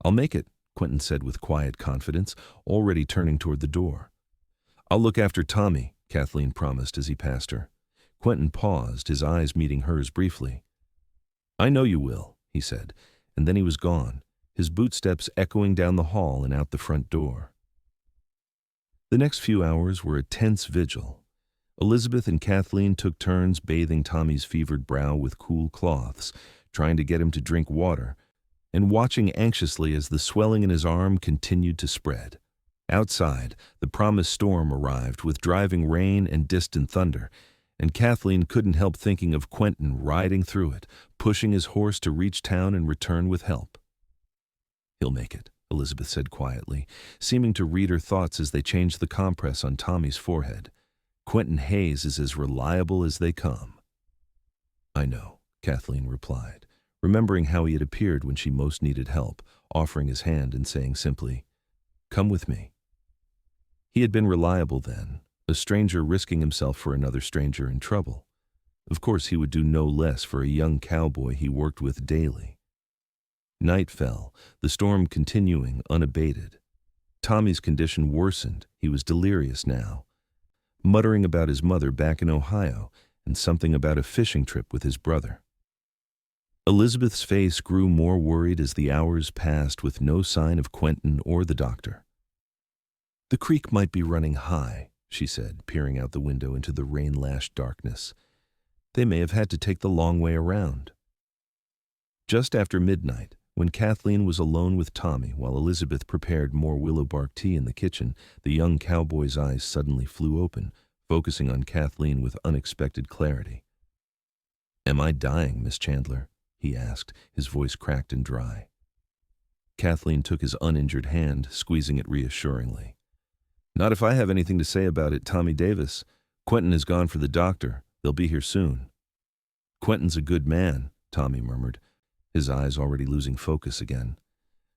"I'll make it," Quentin said with quiet confidence, already turning toward the door. "I'll look after Tommy," Kathleen promised as he passed her. Quentin paused, his eyes meeting hers briefly. "I know you will," he said, and then he was gone, his bootsteps echoing down the hall and out the front door. The next few hours were a tense vigil. Elizabeth and Kathleen took turns bathing Tommy's fevered brow with cool cloths, trying to get him to drink water, and watching anxiously as the swelling in his arm continued to spread. Outside, the promised storm arrived with driving rain and distant thunder, and Kathleen couldn't help thinking of Quentin riding through it, pushing his horse to reach town and return with help. "He'll make it," Elizabeth said quietly, seeming to read her thoughts as they changed the compress on Tommy's forehead. "Quentin Hayes is as reliable as they come." "I know," Kathleen replied, remembering how he had appeared when she most needed help, offering his hand and saying simply, "Come with me." He had been reliable then, a stranger risking himself for another stranger in trouble. Of course he would do no less for a young cowboy he worked with daily. Night fell, the storm continuing unabated. Tommy's condition worsened. He was delirious now, muttering about his mother back in Ohio and something about a fishing trip with his brother. Elizabeth's face grew more worried as the hours passed with no sign of Quentin or the doctor. "The creek might be running high," she said, peering out the window into the rain-lashed darkness. "They may have had to take the long way around." Just after midnight, when Kathleen was alone with Tommy while Elizabeth prepared more willow bark tea in the kitchen, the young cowboy's eyes suddenly flew open, focusing on Kathleen with unexpected clarity. "Am I dying, Miss Chandler?" he asked, his voice cracked and dry. Kathleen took his uninjured hand, squeezing it reassuringly. "Not if I have anything to say about it, Tommy Davis. Quentin has gone for the doctor. They'll be here soon." "Quentin's a good man," Tommy murmured. his eyes already losing focus again.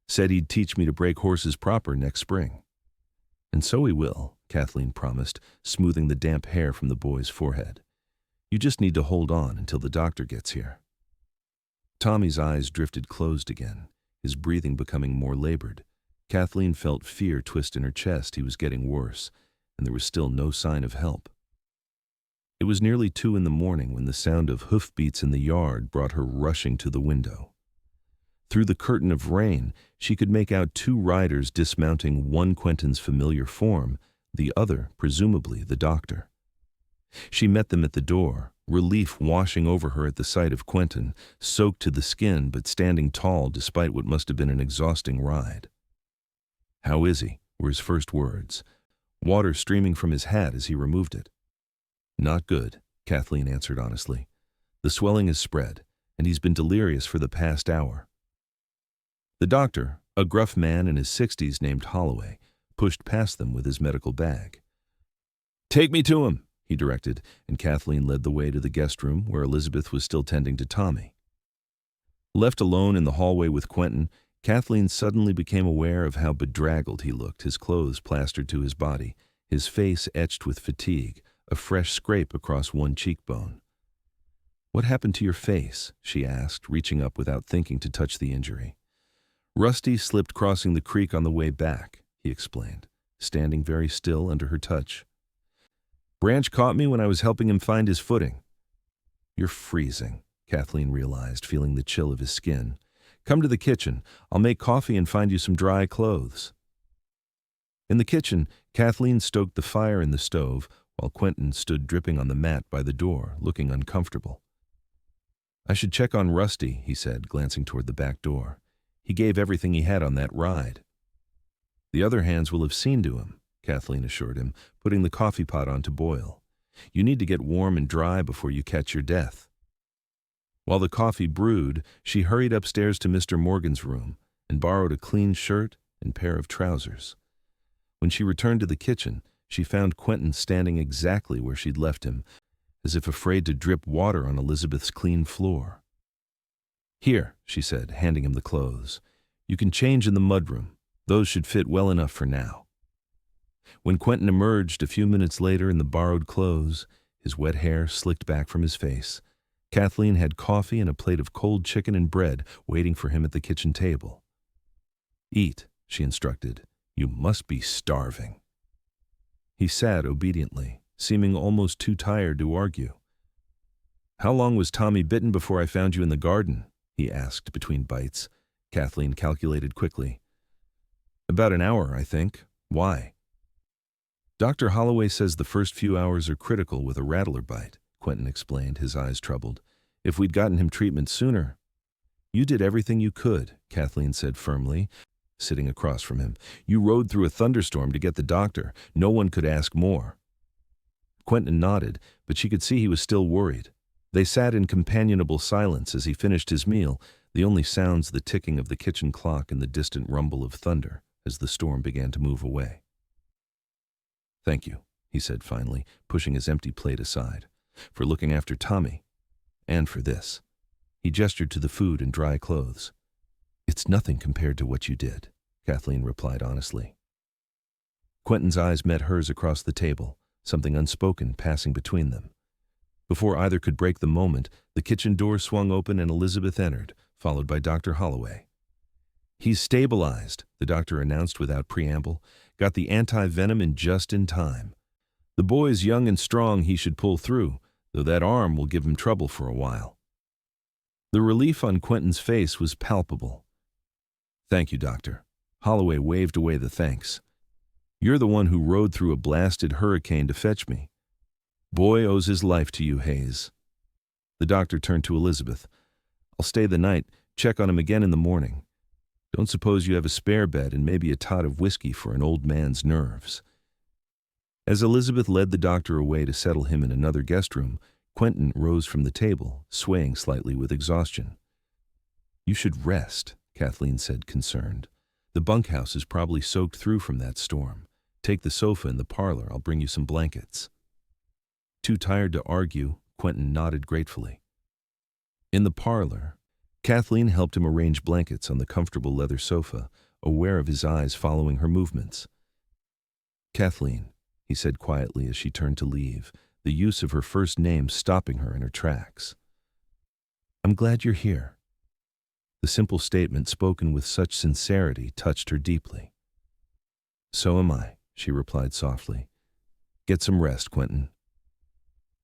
Said he'd teach me to break horses proper next spring. And so he will, Kathleen promised, smoothing the damp hair from the boy's forehead. You just need to hold on until the doctor gets here. Tommy's eyes drifted closed again, his breathing becoming more labored. Kathleen felt fear twist in her chest. He was getting worse, and there was still no sign of help. It was nearly 2 in the morning when the sound of hoofbeats in the yard brought her rushing to the window. Through the curtain of rain, she could make out 2 riders dismounting, one Quentin's familiar form, the other, presumably, the doctor. She met them at the door, relief washing over her at the sight of Quentin, soaked to the skin but standing tall despite what must have been an exhausting ride. "How is he?" were his first words, water streaming from his hat as he removed it. "Not good," Kathleen answered honestly. "The swelling has spread, and he's been delirious for the past hour." The doctor, a gruff man in his 60s named Holloway, pushed past them with his medical bag. "Take me to him," he directed, and Kathleen led the way to the guest room where Elizabeth was still tending to Tommy. Left alone in the hallway with Quentin, Kathleen suddenly became aware of how bedraggled he looked, his clothes plastered to his body, his face etched with fatigue, a fresh scrape across one cheekbone. "What happened to your face?" she asked, reaching up without thinking to touch the injury. "Rusty slipped crossing the creek on the way back," he explained, standing very still under her touch. "Branch caught me when I was helping him find his footing." "You're freezing," Kathleen realized, feeling the chill of his skin. "Come to the kitchen. I'll make coffee and find you some dry clothes." In the kitchen, Kathleen stoked the fire in the stove, while Quentin stood dripping on the mat by the door, looking uncomfortable. "I should check on Rusty," he said, glancing toward the back door. "He gave everything he had on that ride." "The other hands will have seen to him," Kathleen assured him, putting the coffee pot on to boil. "You need to get warm and dry before you catch your death." While the coffee brewed, she hurried upstairs to Mr. Morgan's room and borrowed a clean shirt and pair of trousers. When she returned to the kitchen, she found Quentin standing exactly where she'd left him, as if afraid to drip water on Elizabeth's clean floor. "Here," she said, handing him the clothes. "You can change in the mudroom. Those should fit well enough for now." When Quentin emerged a few minutes later in the borrowed clothes, his wet hair slicked back from his face, Kathleen had coffee and a plate of cold chicken and bread waiting for him at the kitchen table. "Eat," she instructed. "You must be starving." He sat obediently, seeming almost too tired to argue. "How long was Tommy bitten before I found you in the garden?" he asked between bites. Kathleen calculated quickly. "About an hour, I think. Why?" "Dr. Holloway says the first few hours are critical with a rattler bite," Quentin explained, his eyes troubled. "If we'd gotten him treatment sooner—" "You did everything you could," Kathleen said firmly, sitting across from him. "You rode through a thunderstorm to get the doctor. No one could ask more." Quentin nodded, but she could see he was still worried. They sat in companionable silence as he finished his meal, the only sounds the ticking of the kitchen clock and the distant rumble of thunder as the storm began to move away. "Thank you," he said finally, pushing his empty plate aside, "for looking after Tommy. And for this." He gestured to the food and dry clothes. "It's nothing compared to what you did," Kathleen replied honestly. Quentin's eyes met hers across the table, something unspoken passing between them. Before either could break the moment, the kitchen door swung open and Elizabeth entered, followed by Dr. Holloway. "He's stabilized," the doctor announced without preamble. "Got the anti-venom just in time. The boy's young and strong, he should pull through, though that arm will give him trouble for a while." The relief on Quentin's face was palpable. "Thank you, doctor." Holloway waved away the thanks. "You're the one who rode through a blasted hurricane to fetch me. Boy owes his life to you, Hayes." The doctor turned to Elizabeth. "I'll stay the night, check on him again in the morning. Don't suppose you have a spare bed and maybe a tot of whiskey for an old man's nerves." As Elizabeth led the doctor away to settle him in another guest room, Quentin rose from the table, swaying slightly with exhaustion. "You should rest," Kathleen said, concerned. "The bunkhouse is probably soaked through from that storm. Take the sofa in the parlor. I'll bring you some blankets." Too tired to argue, Quentin nodded gratefully. In the parlor, Kathleen helped him arrange blankets on the comfortable leather sofa, aware of his eyes following her movements. "Kathleen," he said quietly as she turned to leave, the use of her first name stopping her in her tracks. "I'm glad you're here." The simple statement, spoken with such sincerity, touched her deeply. "So am I," she replied softly. "Get some rest, Quentin."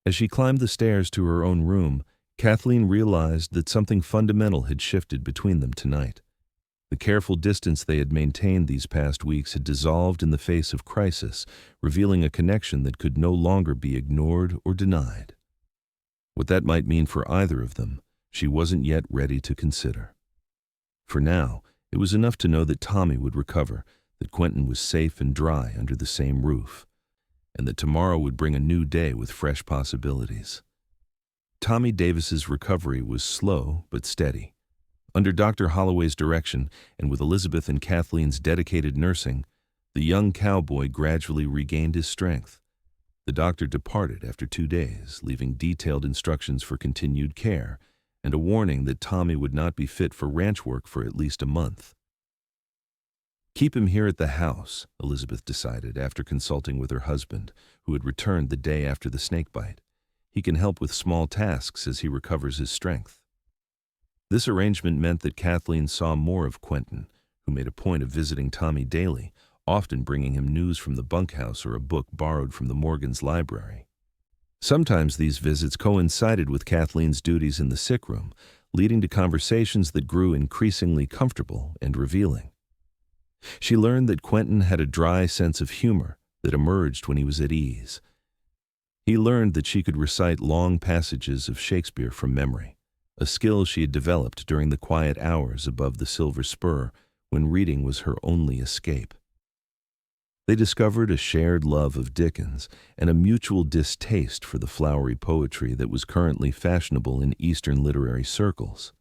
As she climbed the stairs to her own room, Kathleen realized that something fundamental had shifted between them tonight. The careful distance they had maintained these past weeks had dissolved in the face of crisis, revealing a connection that could no longer be ignored or denied. What that might mean for either of them, she wasn't yet ready to consider. For now, it was enough to know that Tommy would recover, that Quentin was safe and dry under the same roof, and that tomorrow would bring a new day with fresh possibilities. Tommy Davis's recovery was slow but steady. Under Dr. Holloway's direction, and with Elizabeth and Kathleen's dedicated nursing, the young cowboy gradually regained his strength. The doctor departed after 2 days, leaving detailed instructions for continued care, and a warning that Tommy would not be fit for ranch work for at least a month. "Keep him here at the house," Elizabeth decided after consulting with her husband, who had returned the day after the snakebite. "He can help with small tasks as he recovers his strength." This arrangement meant that Kathleen saw more of Quentin, who made a point of visiting Tommy daily, often bringing him news from the bunkhouse or a book borrowed from the Morgans' library. Sometimes these visits coincided with Kathleen's duties in the sick room, leading to conversations that grew increasingly comfortable and revealing. She learned that Quentin had a dry sense of humor that emerged when he was at ease. He learned that she could recite long passages of Shakespeare from memory, a skill she had developed during the quiet hours above the Silver Spur when reading was her only escape. They discovered a shared love of Dickens and a mutual distaste for the flowery poetry that was currently fashionable in Eastern literary circles.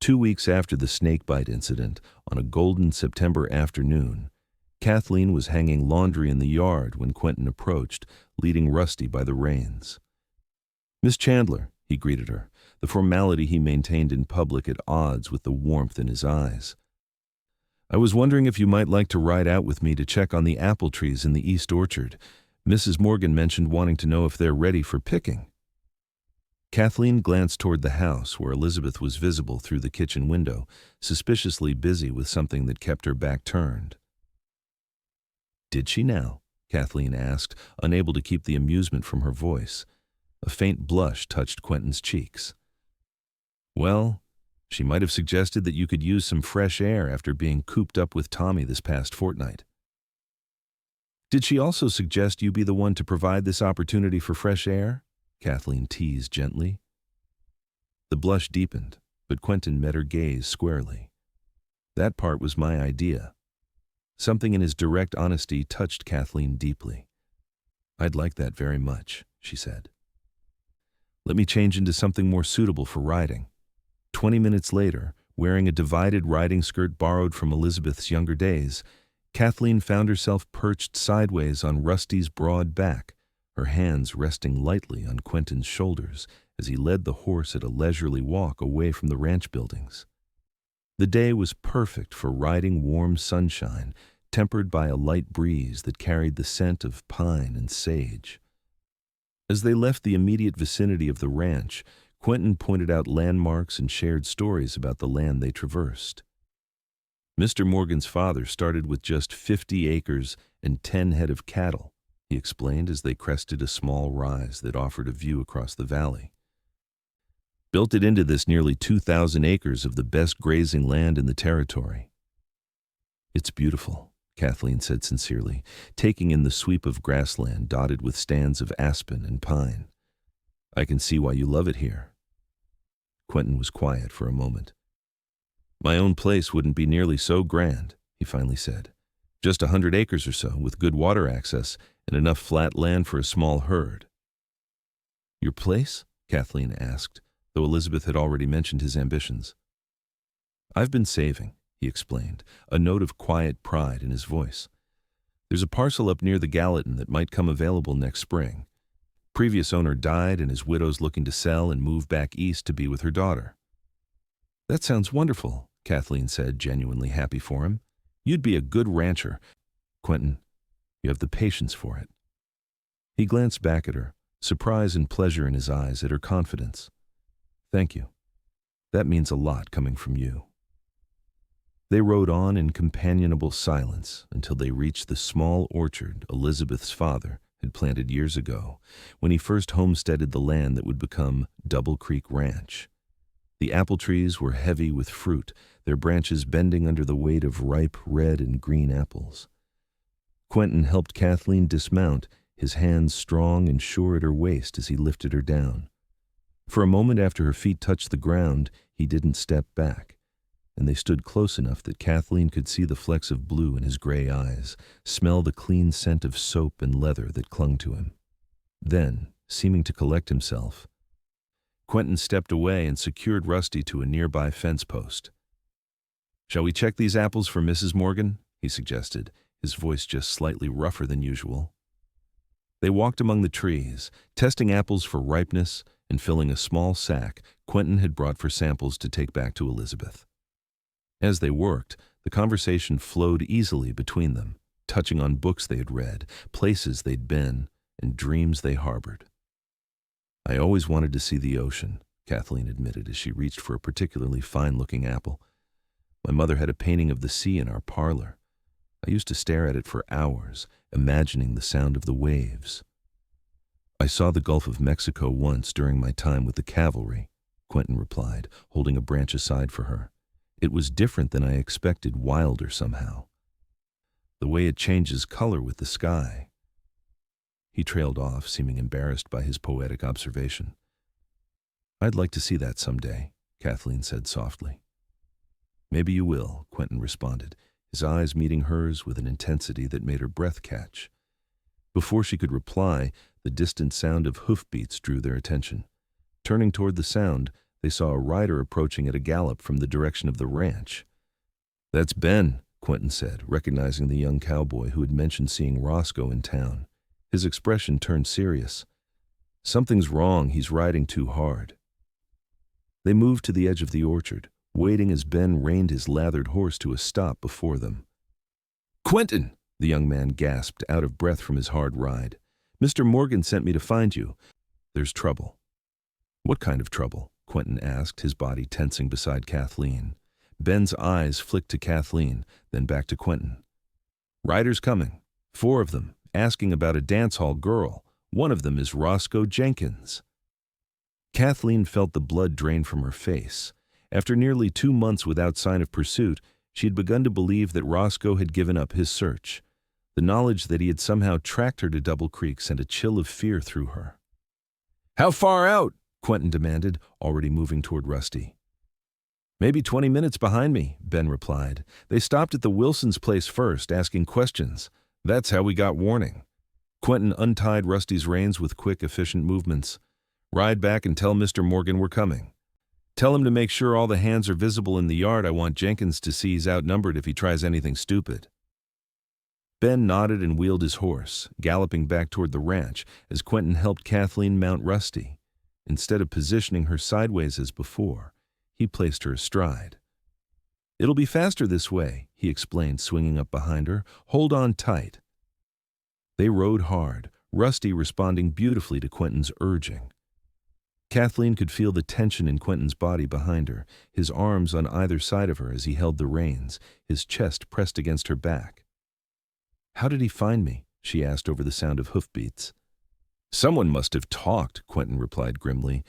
2 weeks after the snakebite incident, on a golden September afternoon, Kathleen was hanging laundry in the yard when Quentin approached, leading Rusty by the reins. "Miss Chandler," he greeted her, the formality he maintained in public at odds with the warmth in his eyes. "I was wondering if you might like to ride out with me to check on the apple trees in the east orchard. Mrs. Morgan mentioned wanting to know if they're ready for picking." Kathleen glanced toward the house, where Elizabeth was visible through the kitchen window, suspiciously busy with something that kept her back turned. "Did she now?" Kathleen asked, unable to keep the amusement from her voice. A faint blush touched Quentin's cheeks. "Well, she might have suggested that you could use some fresh air after being cooped up with Tommy this past fortnight." "Did she also suggest you be the one to provide this opportunity for fresh air?" Kathleen teased gently. The blush deepened, but Quentin met her gaze squarely. "That part was my idea." Something in his direct honesty touched Kathleen deeply. "I'd like that very much," she said. "Let me change into something more suitable for riding." 20 minutes later, wearing a divided riding skirt borrowed from Elizabeth's younger days, Kathleen found herself perched sideways on Rusty's broad back, her hands resting lightly on Quentin's shoulders as he led the horse at a leisurely walk away from the ranch buildings. The day was perfect for riding warm sunshine, tempered by a light breeze that carried the scent of pine and sage. As they left the immediate vicinity of the ranch, Quentin pointed out landmarks and shared stories about the land they traversed. Mr. Morgan's father started with just 50 acres and 10 head of cattle, he explained as they crested a small rise that offered a view across the valley. Built it into this nearly 2,000 acres of the best grazing land in the territory. "It's beautiful," Kathleen said sincerely, taking in the sweep of grassland dotted with stands of aspen and pine. "I can see why you love it here." Quentin was quiet for a moment. "My own place wouldn't be nearly so grand," he finally said. "Just 100 acres or so, with good water access and enough flat land for a small herd." "Your place?" Kathleen asked, though Elizabeth had already mentioned his ambitions. "I've been saving," he explained, a note of quiet pride in his voice. "There's a parcel up near the Gallatin that might come available next spring. Previous owner died and his widow's looking to sell and move back east to be with her daughter." That sounds wonderful, Kathleen said, genuinely happy for him. You'd be a good rancher. Quentin, you have the patience for it. He glanced back at her, surprise and pleasure in his eyes at her confidence. Thank you. That means a lot coming from you. They rode on in companionable silence until they reached the small orchard Elizabeth's father had planted years ago, when he first homesteaded the land that would become Double Creek Ranch. The apple trees were heavy with fruit, their branches bending under the weight of ripe red and green apples. Quentin helped Kathleen dismount, his hands strong and sure at her waist as he lifted her down. For a moment after her feet touched the ground, he didn't step back, and they stood close enough that Kathleen could see the flecks of blue in his gray eyes, smell the clean scent of soap and leather that clung to him. Then, seeming to collect himself, Quentin stepped away and secured Rusty to a nearby fence post. "Shall we check these apples for Mrs. Morgan?" he suggested, his voice just slightly rougher than usual. They walked among the trees, testing apples for ripeness and filling a small sack Quentin had brought for samples to take back to Elizabeth. As they worked, the conversation flowed easily between them, touching on books they had read, places they'd been, and dreams they harbored. "I always wanted to see the ocean," Kathleen admitted as she reached for a particularly fine-looking apple. "My mother had a painting of the sea in our parlor. I used to stare at it for hours, imagining the sound of the waves." "I saw the Gulf of Mexico once during my time with the cavalry," Quentin replied, holding a branch aside for her. "It was different than I expected, wilder somehow. The way it changes color with the sky." He trailed off, seeming embarrassed by his poetic observation. "I'd like to see that someday," Kathleen said softly. "Maybe you will," Quentin responded, his eyes meeting hers with an intensity that made her breath catch. Before she could reply, the distant sound of hoofbeats drew their attention. Turning toward the sound, they saw a rider approaching at a gallop from the direction of the ranch. "That's Ben," Quentin said, recognizing the young cowboy who had mentioned seeing Roscoe in town. His expression turned serious. "Something's wrong, he's riding too hard." They moved to the edge of the orchard, waiting as Ben reined his lathered horse to a stop before them. "Quentin!" the young man gasped, out of breath from his hard ride. "Mr. Morgan sent me to find you. There's trouble." "What kind of trouble?" Quentin asked, his body tensing beside Kathleen. Ben's eyes flicked to Kathleen, then back to Quentin. "Riders coming. 4 of them, asking about a dancehall girl. One of them is Roscoe Jenkins." Kathleen felt the blood drain from her face. After nearly 2 months without sign of pursuit, she had begun to believe that Roscoe had given up his search. The knowledge that he had somehow tracked her to Double Creek sent a chill of fear through her. "How far out?" Quentin demanded, already moving toward Rusty. "Maybe 20 minutes behind me," Ben replied. "They stopped at the Wilsons' place first, asking questions. That's how we got warning." Quentin untied Rusty's reins with quick, efficient movements. "Ride back and tell Mr. Morgan we're coming. Tell him to make sure all the hands are visible in the yard. I want Jenkins to see he's outnumbered if he tries anything stupid." Ben nodded and wheeled his horse, galloping back toward the ranch as Quentin helped Kathleen mount Rusty. Instead of positioning her sideways as before, he placed her astride. "It'll be faster this way," he explained, swinging up behind her. "Hold on tight." They rode hard, Rusty responding beautifully to Quentin's urging. Kathleen could feel the tension in Quentin's body behind her, his arms on either side of her as he held the reins, his chest pressed against her back. "How did he find me?" she asked over the sound of hoofbeats. "Someone must have talked," Quentin replied grimly,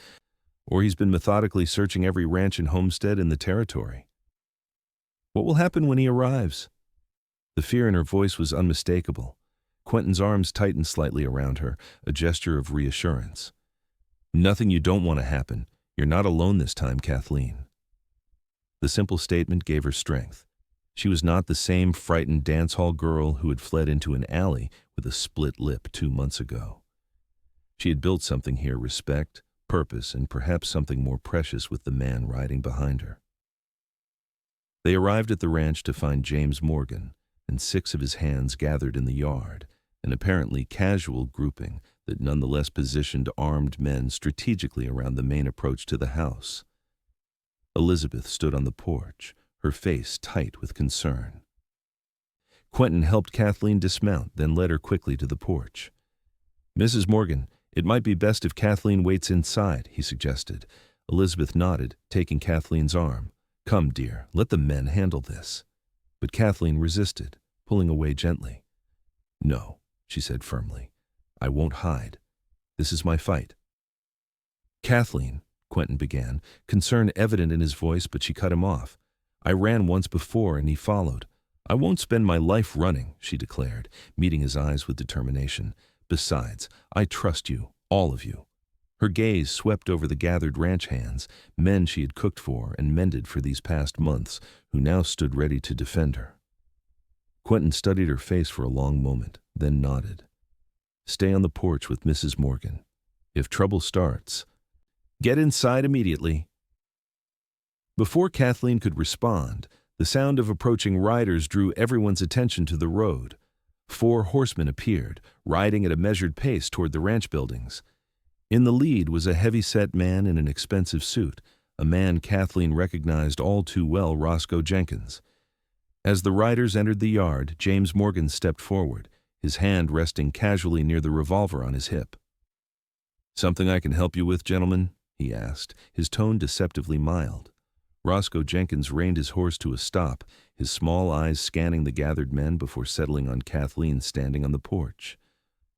"or he's been methodically searching every ranch and homestead in the territory." "What will happen when he arrives?" The fear in her voice was unmistakable. Quentin's arms tightened slightly around her, a gesture of reassurance. "Nothing you don't want to happen. You're not alone this time, Kathleen." The simple statement gave her strength. She was not the same frightened dancehall girl who had fled into an alley with a split lip 2 months ago. She had built something here: respect, purpose, and perhaps something more precious with the man riding behind her. They arrived at the ranch to find James Morgan and 6 of his hands gathered in the yard, an apparently casual grouping that nonetheless positioned armed men strategically around the main approach to the house. Elizabeth stood on the porch, her face tight with concern. Quentin helped Kathleen dismount, then led her quickly to the porch. "Mrs. Morgan, it might be best if Kathleen waits inside," he suggested. Elizabeth nodded, taking Kathleen's arm. "Come, dear, let the men handle this." But Kathleen resisted, pulling away gently. "No," she said firmly. "I won't hide. This is my fight." "Kathleen," Quentin began, concern evident in his voice, but she cut him off. "I ran once before and he followed. I won't spend my life running," she declared, meeting his eyes with determination. "Besides, I trust you, all of you." Her gaze swept over the gathered ranch hands, men she had cooked for and mended for these past months, who now stood ready to defend her. Quentin studied her face for a long moment, then nodded. "Stay on the porch with Mrs. Morgan. If trouble starts, get inside immediately." Before Kathleen could respond, the sound of approaching riders drew everyone's attention to the road. 4 horsemen appeared, riding at a measured pace toward the ranch buildings. In the lead was a heavy-set man in an expensive suit, a man Kathleen recognized all too well, Roscoe Jenkins. As the riders entered the yard, James Morgan stepped forward, his hand resting casually near the revolver on his hip. "Something I can help you with, gentlemen?" he asked, his tone deceptively mild. Roscoe Jenkins reined his horse to a stop, his small eyes scanning the gathered men before settling on Kathleen standing on the porch.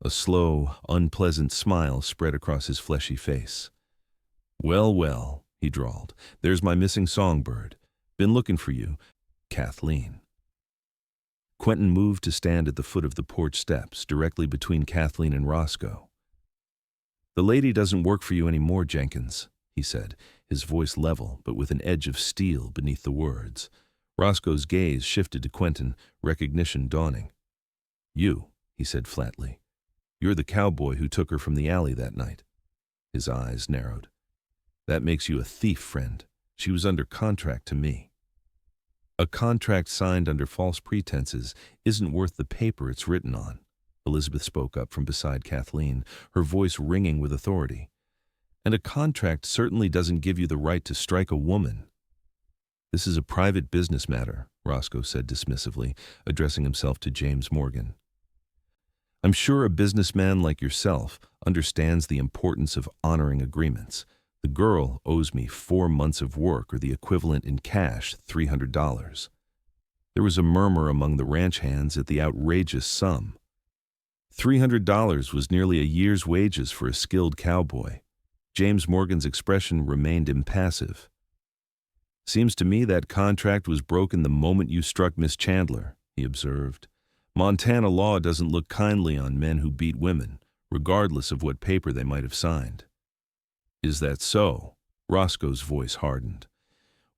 A slow, unpleasant smile spread across his fleshy face. "Well, well," he drawled, "there's my missing songbird. Been looking for you, Kathleen." Quentin moved to stand at the foot of the porch steps, directly between Kathleen and Roscoe. "The lady doesn't work for you anymore, Jenkins," he said, his voice level but with an edge of steel beneath the words. Roscoe's gaze shifted to Quentin, recognition dawning. "You," he said flatly. "You're the cowboy who took her from the alley that night." His eyes narrowed. "That makes you a thief, friend. She was under contract to me." "A contract signed under false pretenses isn't worth the paper it's written on," Elizabeth spoke up from beside Kathleen, her voice ringing with authority. "And a contract certainly doesn't give you the right to strike a woman." "This is a private business matter," Roscoe said dismissively, addressing himself to James Morgan. "I'm sure a businessman like yourself understands the importance of honoring agreements. The girl owes me 4 months of work, or the equivalent in cash, $300. There was a murmur among the ranch hands at the outrageous sum. $300 was nearly a year's wages for a skilled cowboy. James Morgan's expression remained impassive. "Seems to me that contract was broken the moment you struck Miss Chandler," he observed. "Montana law doesn't look kindly on men who beat women, regardless of what paper they might have signed." "Is that so?" Roscoe's voice hardened.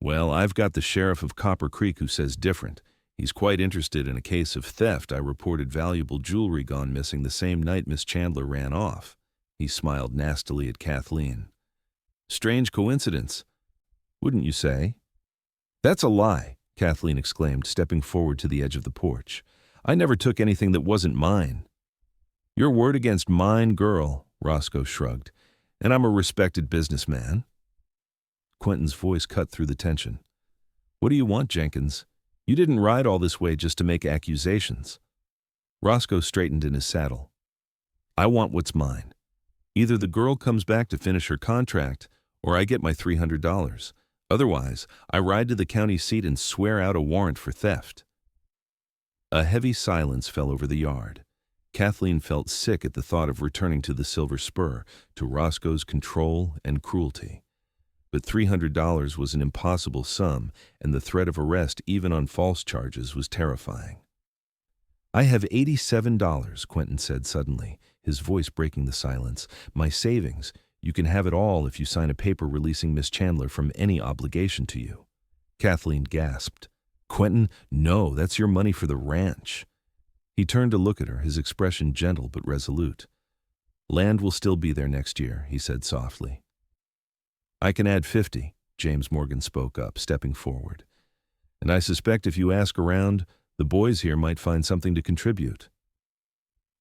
"Well, I've got the sheriff of Copper Creek who says different. He's quite interested in a case of theft. I reported valuable jewelry gone missing the same night Miss Chandler ran off." He smiled nastily at Kathleen. "Strange coincidence, wouldn't you say?" "That's a lie," Kathleen exclaimed, stepping forward to the edge of the porch. "I never took anything that wasn't mine." "Your word against mine, girl," Roscoe shrugged. "And I'm a respected businessman." Quentin's voice cut through the tension. "What do you want, Jenkins? You didn't ride all this way just to make accusations." Roscoe straightened in his saddle. "I want what's mine. Either the girl comes back to finish her contract, or I get my $300. Otherwise, I ride to the county seat and swear out a warrant for theft." A heavy silence fell over the yard. Kathleen felt sick at the thought of returning to the Silver Spur, to Roscoe's control and cruelty. But $300 was an impossible sum, and the threat of arrest, even on false charges, was terrifying. "I have $87, Quentin said suddenly, his voice breaking the silence. "My savings. You can have it all if you sign a paper releasing Miss Chandler from any obligation to you." Kathleen gasped. "Quentin, no, that's your money for the ranch." He turned to look at her, his expression gentle but resolute. "Land will still be there next year," he said softly. "I can add 50, James Morgan spoke up, stepping forward. "And I suspect if you ask around, the boys here might find something to contribute."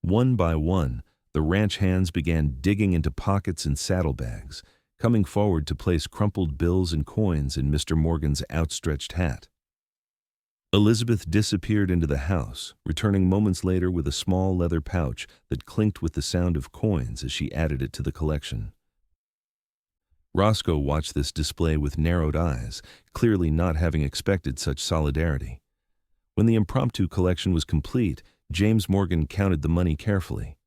One by one, the ranch hands began digging into pockets and saddlebags. coming forward to place crumpled bills and coins in Mr. Morgan's outstretched hat. Elizabeth disappeared into the house, returning moments later with a small leather pouch that clinked with the sound of coins as she added it to the collection. Roscoe watched this display with narrowed eyes, clearly not having expected such solidarity. When the impromptu collection was complete, James Morgan counted the money carefully.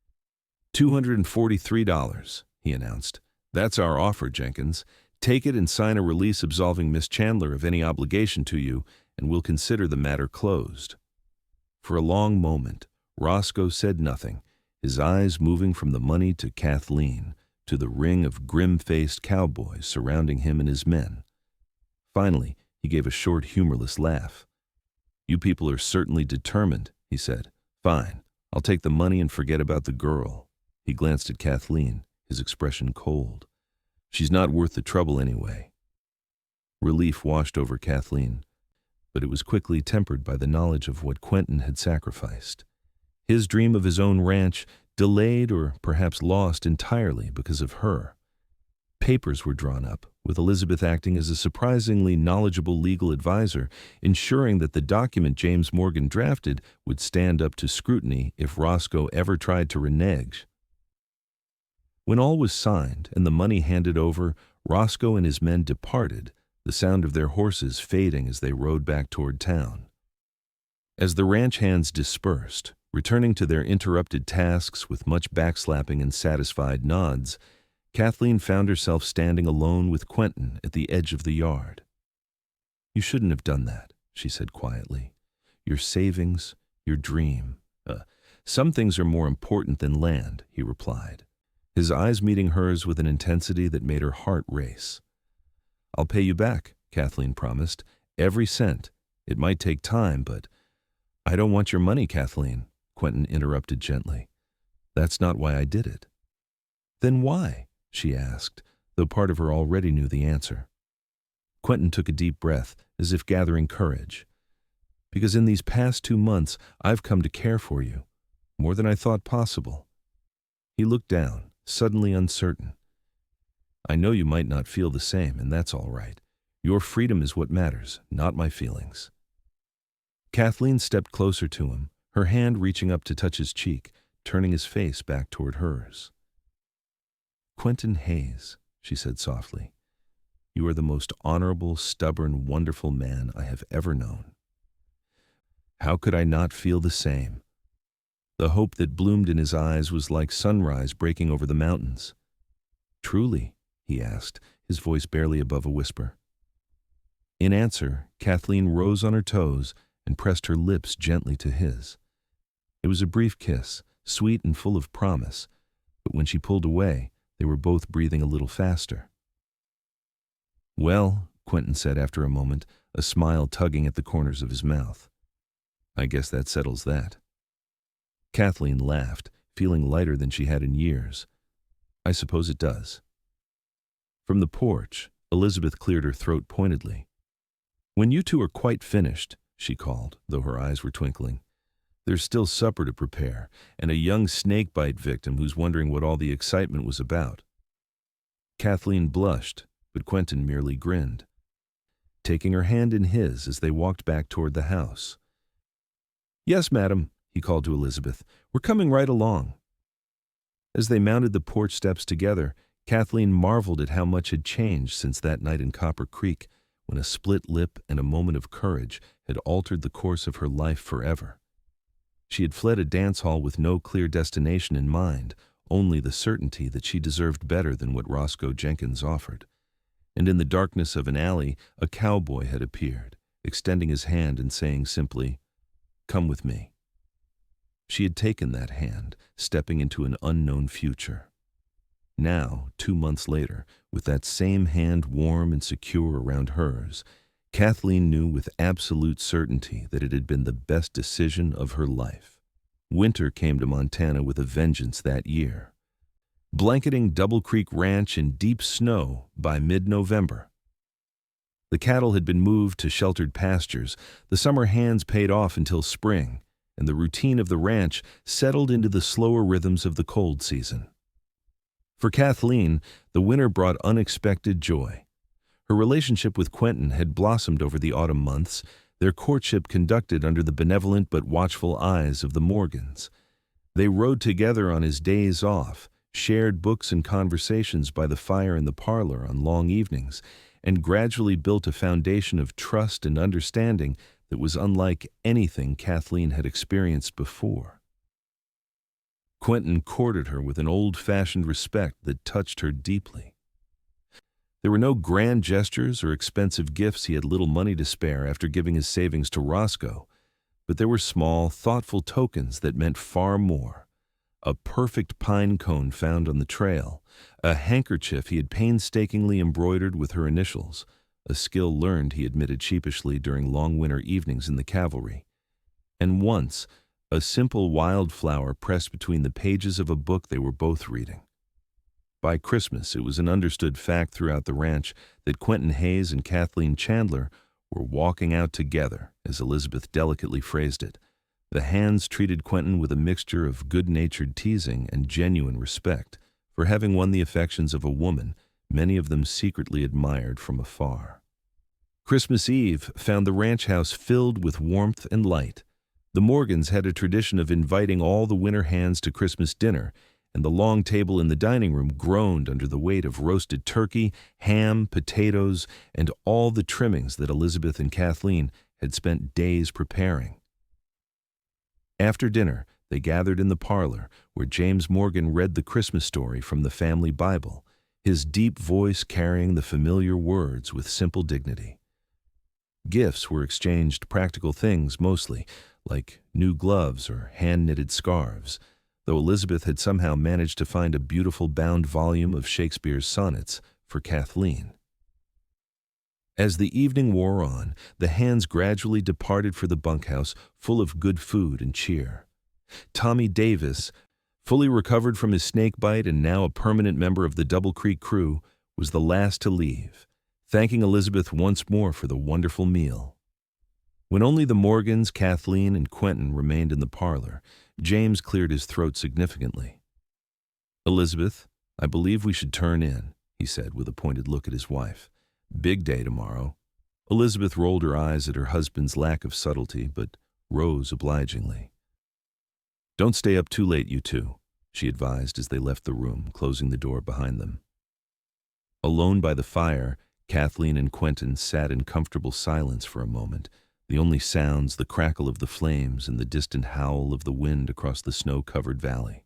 $243, he announced. That's our offer, Jenkins. Take it and sign a release absolving Miss Chandler of any obligation to you, and we'll consider the matter closed. For a long moment, Roscoe said nothing, his eyes moving from the money to Kathleen, to the ring of grim-faced cowboys surrounding him and his men. Finally, he gave a short, humorless laugh. "You people are certainly determined," he said. "Fine, I'll take the money and forget about the girl." He glanced at Kathleen, his expression cold. "She's not worth the trouble anyway." Relief washed over Kathleen, but it was quickly tempered by the knowledge of what Quentin had sacrificed. His dream of his own ranch, delayed or perhaps lost entirely because of her. Papers were drawn up, with Elizabeth acting as a surprisingly knowledgeable legal advisor, ensuring that the document James Morgan drafted would stand up to scrutiny if Roscoe ever tried to renege. When all was signed and the money handed over, Roscoe and his men departed, the sound of their horses fading as they rode back toward town. As the ranch hands dispersed, returning to their interrupted tasks with much backslapping and satisfied nods, Kathleen found herself standing alone with Quentin at the edge of the yard. "You shouldn't have done that," she said quietly. "Your savings, your dream. Some things are more important than land," he replied, his eyes meeting hers with an intensity that made her heart race. "I'll pay you back," Kathleen promised. "Every cent. It might take time, but—" "I don't want your money, Kathleen," Quentin interrupted gently. "That's not why I did it." "Then why?" she asked, though part of her already knew the answer. Quentin took a deep breath, as if gathering courage. "Because in these past 2 months, I've come to care for you, more than I thought possible." He looked down, suddenly uncertain. "I know you might not feel the same, and that's all right. Your freedom is what matters, not my feelings." Kathleen stepped closer to him, her hand reaching up to touch his cheek, turning his face back toward hers. "Quentin Hayes," she said softly, "you are the most honorable, stubborn, wonderful man I have ever known." How could I not feel the same? The hope that bloomed in his eyes was like sunrise breaking over the mountains. "Truly?" he asked, his voice barely above a whisper. In answer, Kathleen rose on her toes and pressed her lips gently to his. It was a brief kiss, sweet and full of promise, but when she pulled away, they were both breathing a little faster. "Well," Quentin said after a moment, a smile tugging at the corners of his mouth, "I guess that settles that." Kathleen laughed, feeling lighter than she had in years. "I suppose it does." From the porch, Elizabeth cleared her throat pointedly. "When you two are quite finished," she called, though her eyes were twinkling, "there's still supper to prepare, and a young snakebite victim who's wondering what all the excitement was about." Kathleen blushed, but Quentin merely grinned, taking her hand in his as they walked back toward the house. "Yes, madam," he called to Elizabeth. "We're coming right along." As they mounted the porch steps together, Kathleen marveled at how much had changed since that night in Copper Creek, when a split lip and a moment of courage had altered the course of her life forever. She had fled a dance hall with no clear destination in mind, only the certainty that she deserved better than what Roscoe Jenkins offered. And in the darkness of an alley, a cowboy had appeared, extending his hand and saying simply, "Come with me." She had taken that hand, stepping into an unknown future. Now, 2 months later, with that same hand warm and secure around hers, Kathleen knew with absolute certainty that it had been the best decision of her life. Winter came to Montana with a vengeance that year, blanketing Double Creek Ranch in deep snow by mid-November. The cattle had been moved to sheltered pastures, the summer hands paid off until spring, and the routine of the ranch settled into the slower rhythms of the cold season. For Kathleen, the winter brought unexpected joy. Her relationship with Quentin had blossomed over the autumn months, their courtship conducted under the benevolent but watchful eyes of the Morgans. They rode together on his days off, shared books and conversations by the fire in the parlor on long evenings, and gradually built a foundation of trust and understanding that was unlike anything Kathleen had experienced before. Quentin courted her with an old-fashioned respect that touched her deeply. There were no grand gestures or expensive gifts. He had little money to spare after giving his savings to Roscoe, but there were small, thoughtful tokens that meant far more. A perfect pine cone found on the trail, a handkerchief he had painstakingly embroidered with her initials, a skill learned, he admitted sheepishly, during long winter evenings in the cavalry, and once, a simple wildflower pressed between the pages of a book they were both reading. By Christmas, it was an understood fact throughout the ranch that Quentin Hayes and Kathleen Chandler were walking out together, as Elizabeth delicately phrased it. The hands treated Quentin with a mixture of good-natured teasing and genuine respect for having won the affections of a woman many of them secretly admired from afar. Christmas Eve found the ranch house filled with warmth and light. The Morgans had a tradition of inviting all the winter hands to Christmas dinner, and the long table in the dining room groaned under the weight of roasted turkey, ham, potatoes, and all the trimmings that Elizabeth and Kathleen had spent days preparing. After dinner, they gathered in the parlor, where James Morgan read the Christmas story from the family Bible, his deep voice carrying the familiar words with simple dignity. Gifts were exchanged, practical things mostly, like new gloves or hand-knitted scarves, though Elizabeth had somehow managed to find a beautiful bound volume of Shakespeare's sonnets for Kathleen. As the evening wore on, the hands gradually departed for the bunkhouse, full of good food and cheer. Tommy Davis, fully recovered from his snake bite and now a permanent member of the Double Creek crew, was the last to leave, thanking Elizabeth once more for the wonderful meal. When only the Morgans, Kathleen, and Quentin remained in the parlor, James cleared his throat significantly. "Elizabeth, I believe we should turn in," he said with a pointed look at his wife. "Big day tomorrow." Elizabeth rolled her eyes at her husband's lack of subtlety, but rose obligingly. "Don't stay up too late, you two," she advised as they left the room, closing the door behind them. Alone by the fire, Kathleen and Quentin sat in comfortable silence for a moment, the only sounds the crackle of the flames and the distant howl of the wind across the snow-covered valley.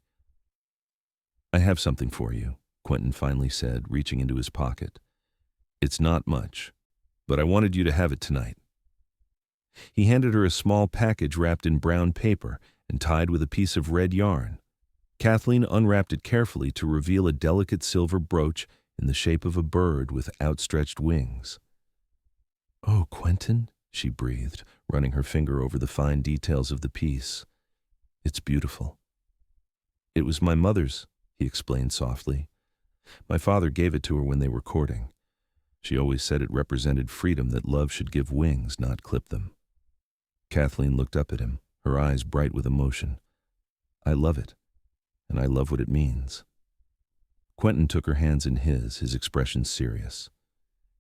"I have something for you," Quentin finally said, reaching into his pocket. "It's not much, but I wanted you to have it tonight." He handed her a small package wrapped in brown paper and tied with a piece of red yarn. Kathleen unwrapped it carefully to reveal a delicate silver brooch in the shape of a bird with outstretched wings. "Oh, Quentin," she breathed, running her finger over the fine details of the piece. "It's beautiful." "It was my mother's," he explained softly. "My father gave it to her when they were courting. She always said it represented freedom, that love should give wings, not clip them." Kathleen looked up at him, her eyes bright with emotion. "I love it, and I love what it means." Quentin took her hands in his expression serious.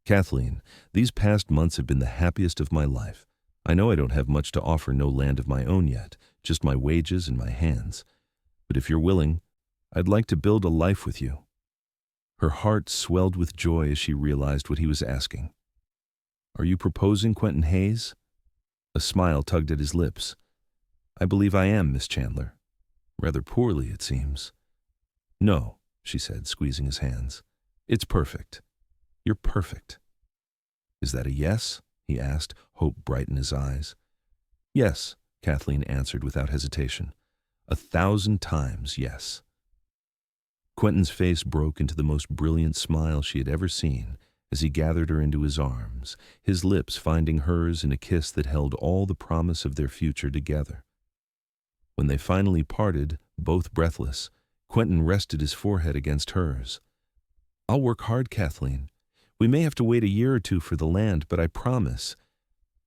"Kathleen, these past months have been the happiest of my life. I know I don't have much to offer, no land of my own yet, just my wages and my hands. But if you're willing, I'd like to build a life with you." Her heart swelled with joy as she realized what he was asking. "Are you proposing, Quentin Hayes?" A smile tugged at his lips. "I believe I am, Miss Chandler. Rather poorly, it seems." "No," she said, squeezing his hands. "It's perfect. You're perfect." "Is that a yes?" he asked, hope bright in his eyes. "Yes," Kathleen answered without hesitation. 1,000 times yes." Quentin's face broke into the most brilliant smile she had ever seen as he gathered her into his arms, his lips finding hers in a kiss that held all the promise of their future together. When they finally parted, both breathless, Quentin rested his forehead against hers. "I'll work hard, Kathleen. We may have to wait a year or two for the land, but I promise."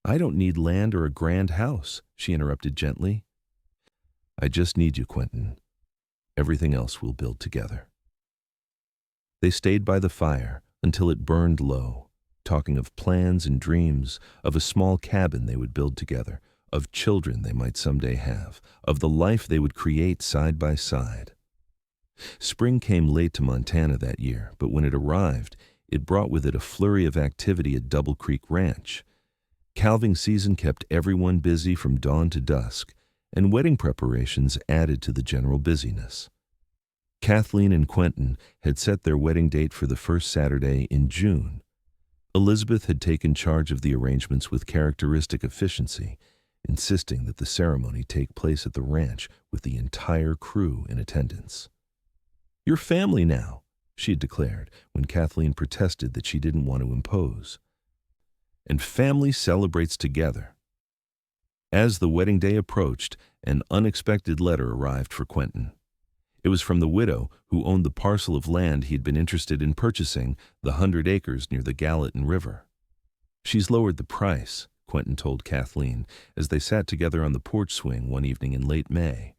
"I don't need land or a grand house," she interrupted gently. "I just need you, Quentin. Everything else we'll build together." They stayed by the fire until it burned low, talking of plans and dreams, of a small cabin they would build together, of children they might someday have, of the life they would create side by side. Spring came late to Montana that year, but when it arrived, it brought with it a flurry of activity at Double Creek Ranch. Calving season kept everyone busy from dawn to dusk, and wedding preparations added to the general busyness. Kathleen and Quentin had set their wedding date for the first Saturday in June. Elizabeth had taken charge of the arrangements with characteristic efficiency, insisting that the ceremony take place at the ranch with the entire crew in attendance. "You're family now," she had declared when Kathleen protested that she didn't want to impose. And family celebrates together. As the wedding day approached, an unexpected letter arrived for Quentin. It was from the widow who owned the parcel of land he had been interested in purchasing, the 100 acres near the Gallatin River. "She's lowered the price," Quentin told Kathleen as they sat together on the porch swing one evening in late May.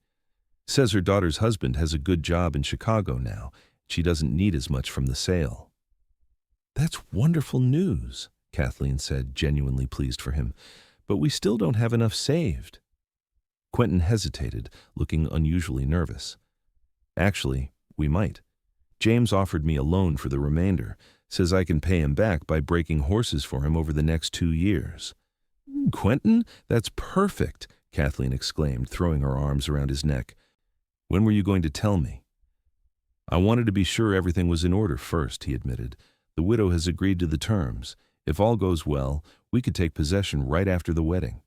"Says her daughter's husband has a good job in Chicago now. She doesn't need as much from the sale." "That's wonderful news," Kathleen said, genuinely pleased for him. "But we still don't have enough saved." Quentin hesitated, looking unusually nervous. "Actually, we might. James offered me a loan for the remainder, says I can pay him back by breaking horses for him over the next 2 years. "Quentin, that's perfect," Kathleen exclaimed, throwing her arms around his neck. "When were you going to tell me?" "I wanted to be sure everything was in order first," he admitted. "The widow has agreed to the terms. If all goes well, we could take possession right after the wedding."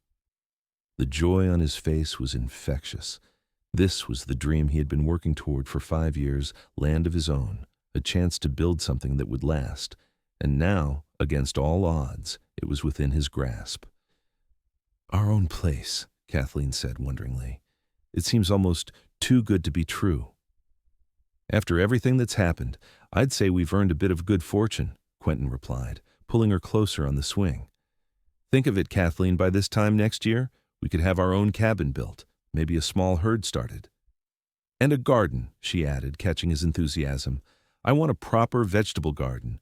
The joy on his face was infectious. This was the dream he had been working toward for 5 years, land of his own, a chance to build something that would last. And now, against all odds, it was within his grasp. "Our own place," Kathleen said wonderingly. "It seems almost too good to be true." "After everything that's happened, I'd say we've earned a bit of good fortune," Quentin replied, pulling her closer on the swing. "Think of it, Kathleen, by this time next year, we could have our own cabin built, maybe a small herd started. And a garden," she added, catching his enthusiasm. "I want a proper vegetable garden,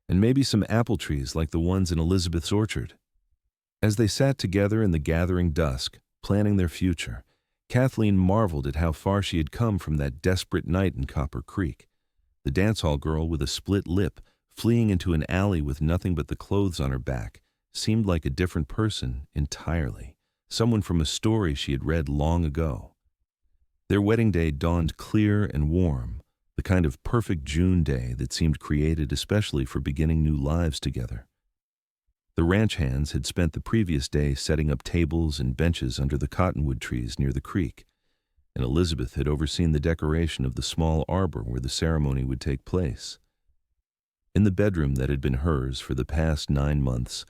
and maybe some apple trees like the ones in Elizabeth's orchard." As they sat together in the gathering dusk, planning their future, Kathleen marveled at how far she had come from that desperate night in Copper Creek. The dancehall girl with a split lip, fleeing into an alley with nothing but the clothes on her back, seemed like a different person entirely, someone from a story she had read long ago. Their wedding day dawned clear and warm, the kind of perfect June day that seemed created especially for beginning new lives together. The ranch hands had spent the previous day setting up tables and benches under the cottonwood trees near the creek, and Elizabeth had overseen the decoration of the small arbor where the ceremony would take place. In the bedroom that had been hers for the past 9 months,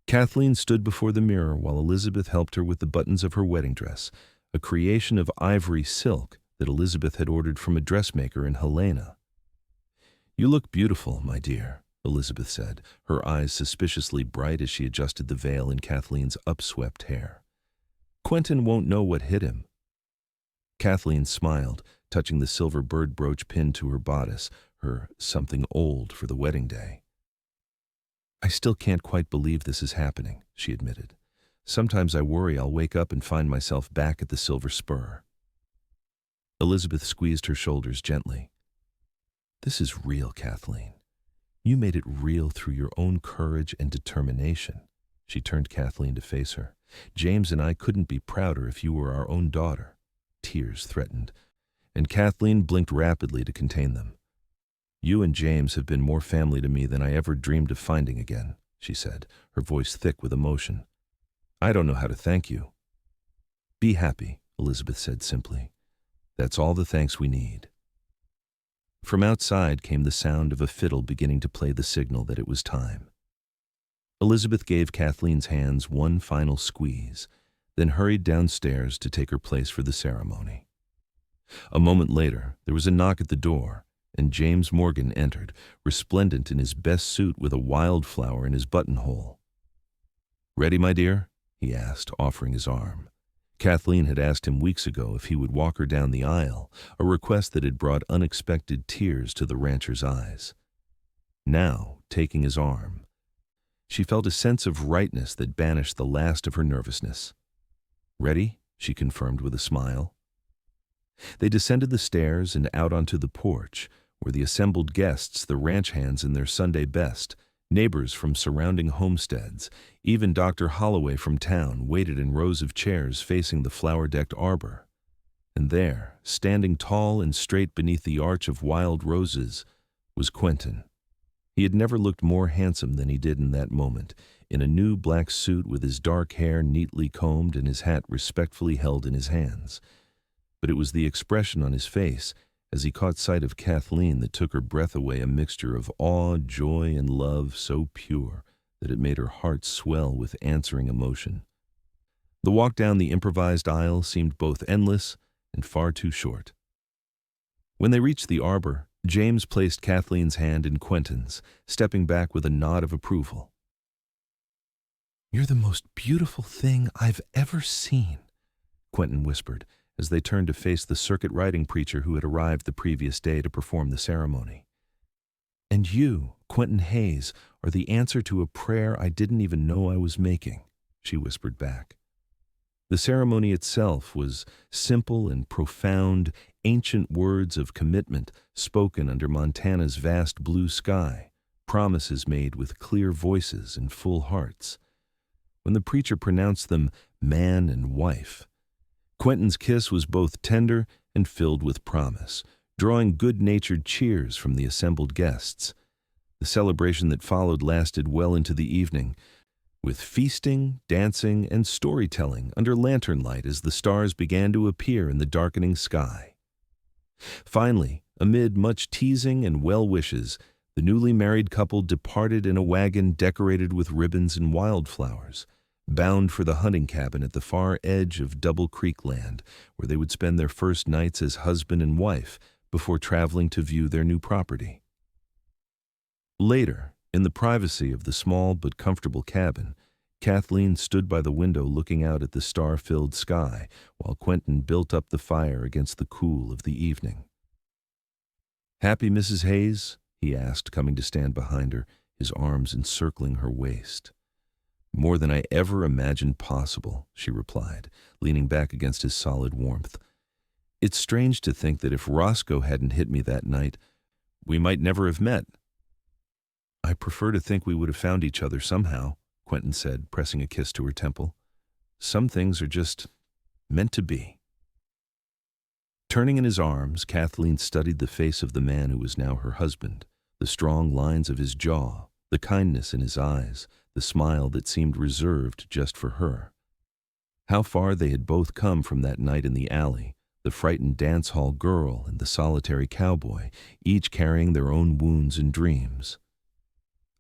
Kathleen stood before the mirror while Elizabeth helped her with the buttons of her wedding dress, a creation of ivory silk that Elizabeth had ordered from a dressmaker in Helena. "You look beautiful, my dear," Elizabeth said, her eyes suspiciously bright as she adjusted the veil in Kathleen's upswept hair. "Quentin won't know what hit him." Kathleen smiled, touching the silver bird brooch pinned to her bodice, her something old for the wedding day. "I still can't quite believe this is happening," she admitted. "Sometimes I worry I'll wake up and find myself back at the Silver Spur." Elizabeth squeezed her shoulders gently. "This is real, Kathleen. You made it real through your own courage and determination." She turned Kathleen to face her. "James and I couldn't be prouder if you were our own daughter." Tears threatened, and Kathleen blinked rapidly to contain them. "You and James have been more family to me than I ever dreamed of finding again," she said, her voice thick with emotion. "I don't know how to thank you." "Be happy," Elizabeth said simply. "That's all the thanks we need." From outside came the sound of a fiddle beginning to play the signal that it was time. Elizabeth gave Kathleen's hands one final squeeze, then hurried downstairs to take her place for the ceremony. A moment later, there was a knock at the door, and James Morgan entered, resplendent in his best suit with a wildflower in his buttonhole. "Ready, my dear?" he asked, offering his arm. Kathleen had asked him weeks ago if he would walk her down the aisle, a request that had brought unexpected tears to the rancher's eyes. Now, taking his arm, she felt a sense of rightness that banished the last of her nervousness. "Ready?" she confirmed with a smile. They descended the stairs and out onto the porch, where the assembled guests, the ranch hands in their Sunday best, neighbors from surrounding homesteads, even Dr. Holloway from town, waited in rows of chairs facing the flower-decked arbor. And there, standing tall and straight beneath the arch of wild roses, was Quentin. He had never looked more handsome than he did in that moment, in a new black suit with his dark hair neatly combed and his hat respectfully held in his hands. But it was the expression on his face as he caught sight of Kathleen that took her breath away, a mixture of awe, joy, and love so pure that it made her heart swell with answering emotion. The walk down the improvised aisle seemed both endless and far too short. When they reached the arbor, James placed Kathleen's hand in Quentin's, stepping back with a nod of approval. "You're the most beautiful thing I've ever seen," Quentin whispered, as they turned to face the circuit-riding preacher who had arrived the previous day to perform the ceremony. "And you, Quentin Hayes, are the answer to a prayer I didn't even know I was making," she whispered back. The ceremony itself was simple and profound, ancient words of commitment spoken under Montana's vast blue sky, promises made with clear voices and full hearts. When the preacher pronounced them man and wife, Quentin's kiss was both tender and filled with promise, drawing good-natured cheers from the assembled guests. The celebration that followed lasted well into the evening, with feasting, dancing, and storytelling under lantern light as the stars began to appear in the darkening sky. Finally, amid much teasing and well wishes, the newly married couple departed in a wagon decorated with ribbons and wildflowers, bound for the hunting cabin at the far edge of Double Creek Land, where they would spend their first nights as husband and wife before traveling to view their new property. Later, in the privacy of the small but comfortable cabin, Kathleen stood by the window looking out at the star-filled sky while Quentin built up the fire against the cool of the evening. "Happy, Mrs. Hayes?" he asked, coming to stand behind her, his arms encircling her waist. "More than I ever imagined possible," she replied, leaning back against his solid warmth. "It's strange to think that if Roscoe hadn't hit me that night, we might never have met." "I prefer to think we would have found each other somehow," Quentin said, pressing a kiss to her temple. "Some things are just meant to be." Turning in his arms, Kathleen studied the face of the man who was now her husband, the strong lines of his jaw, the kindness in his eyes, the smile that seemed reserved just for her. How far they had both come from that night in the alley, the frightened dance hall girl and the solitary cowboy, each carrying their own wounds and dreams.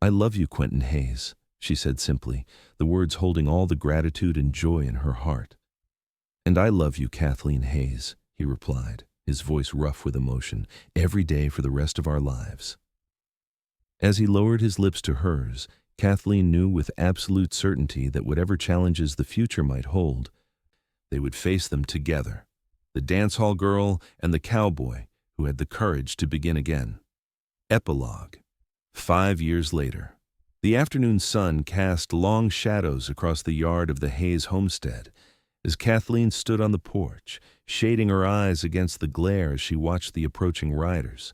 "I love you, Quentin Hayes," she said simply, the words holding all the gratitude and joy in her heart. "And I love you, Kathleen Hayes," he replied, his voice rough with emotion, "every day for the rest of our lives." As he lowered his lips to hers, Kathleen knew with absolute certainty that whatever challenges the future might hold, they would face them together, the dance hall girl and the cowboy who had the courage to begin again. Epilogue. 5 years later. The afternoon sun cast long shadows across the yard of the Hayes homestead as Kathleen stood on the porch, shading her eyes against the glare as she watched the approaching riders.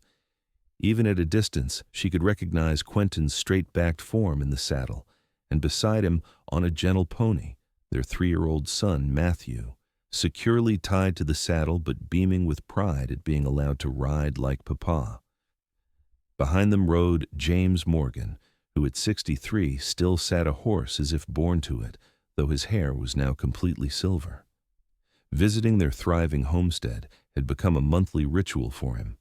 Even at a distance, she could recognize Quentin's straight-backed form in the saddle, and beside him, on a gentle pony, their 3-year-old son, Matthew, securely tied to the saddle but beaming with pride at being allowed to ride like Papa. Behind them rode James Morgan, who at 63 still sat a horse as if born to it, though his hair was now completely silver. Visiting their thriving homestead had become a monthly ritual for him,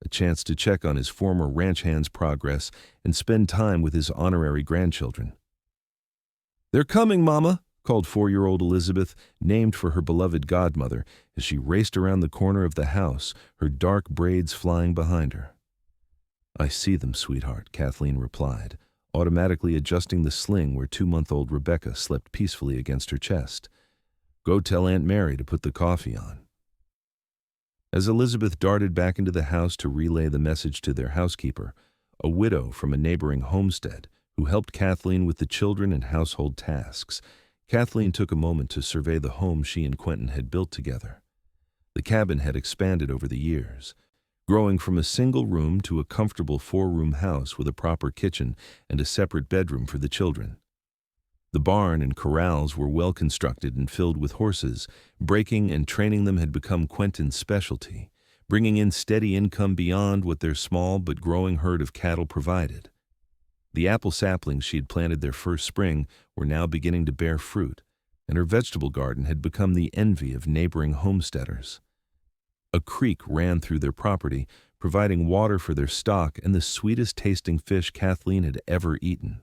a chance to check on his former ranch hand's progress and spend time with his honorary grandchildren. "They're coming, Mama," called 4-year-old Elizabeth, named for her beloved godmother, as she raced around the corner of the house, her dark braids flying behind her. "I see them, sweetheart," Kathleen replied, automatically adjusting the sling where 2-month-old Rebecca slept peacefully against her chest. Go tell Aunt Mary to put the coffee on." As Elizabeth darted back into the house to relay the message to their housekeeper, a widow from a neighboring homestead, who helped Kathleen with the children and household tasks, Kathleen took a moment to survey the home she and Quentin had built together. The cabin had expanded over the years, growing from a single room to a comfortable 4-room house with a proper kitchen and a separate bedroom for the children. The barn and corrals were well constructed and filled with horses. Breaking and training them had become Quentin's specialty, bringing in steady income beyond what their small but growing herd of cattle provided. The apple saplings she had planted their first spring were now beginning to bear fruit, and her vegetable garden had become the envy of neighboring homesteaders. A creek ran through their property, providing water for their stock and the sweetest-tasting fish Kathleen had ever eaten.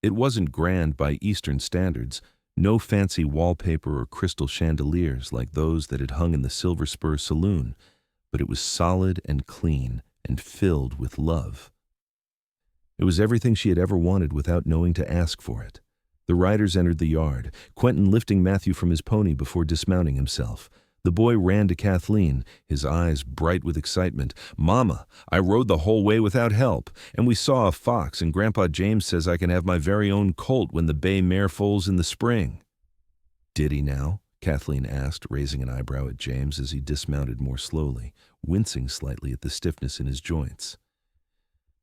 It wasn't grand by Eastern standards, no fancy wallpaper or crystal chandeliers like those that had hung in the Silver Spur saloon, but it was solid and clean and filled with love. It was everything she had ever wanted without knowing to ask for it. The riders entered the yard, Quentin lifting Matthew from his pony before dismounting himself. The boy ran to Kathleen, his eyes bright with excitement. "Mama, I rode the whole way without help, and we saw a fox, and Grandpa James says I can have my very own colt when the bay mare foals in the spring." "Did he now?" Kathleen asked, raising an eyebrow at James as he dismounted more slowly, wincing slightly at the stiffness in his joints.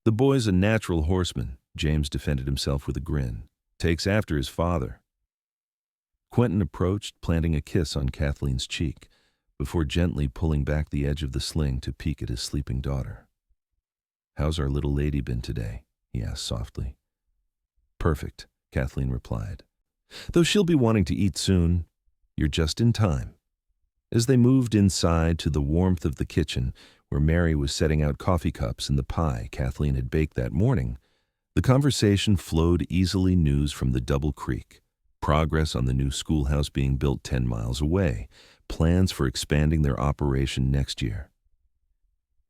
"The boy's a natural horseman," James defended himself with a grin. "Takes after his father." Quentin approached, planting a kiss on Kathleen's cheek, before gently pulling back the edge of the sling to peek at his sleeping daughter. "How's our little lady been today?" he asked softly. "Perfect," Kathleen replied. "Though she'll be wanting to eat soon. You're just in time." As they moved inside to the warmth of the kitchen, where Mary was setting out coffee cups and the pie Kathleen had baked that morning, the conversation flowed easily news from the Double Creek. Progress on the new schoolhouse being built 10 miles away, plans for expanding their operation next year.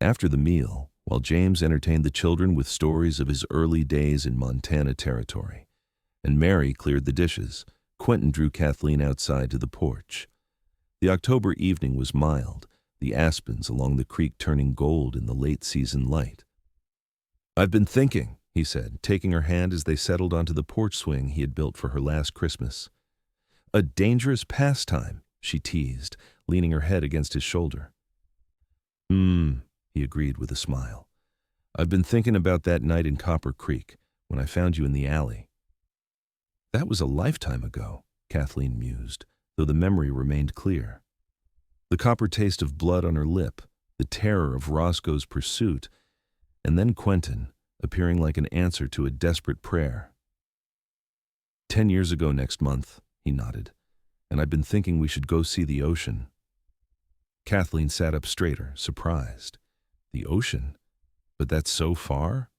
After the meal, while James entertained the children with stories of his early days in Montana territory, and Mary cleared the dishes, Quentin drew Kathleen outside to the porch. The October evening was mild, the aspens along the creek turning gold in the late-season light. "I've been thinking," he said, taking her hand as they settled onto the porch swing he had built for her last Christmas. "A dangerous pastime," she teased, leaning her head against his shoulder. He agreed with a smile. "I've been thinking about that night in Copper Creek, when I found you in the alley." "That was a lifetime ago," Kathleen mused, though the memory remained clear. The copper taste of blood on her lip, the terror of Roscoe's pursuit, and then Quentin, appearing like an answer to a desperate prayer. 10 years ago next month," he nodded, "and I've been thinking we should go see the ocean." Kathleen sat up straighter, surprised. "The ocean? But that's so far?"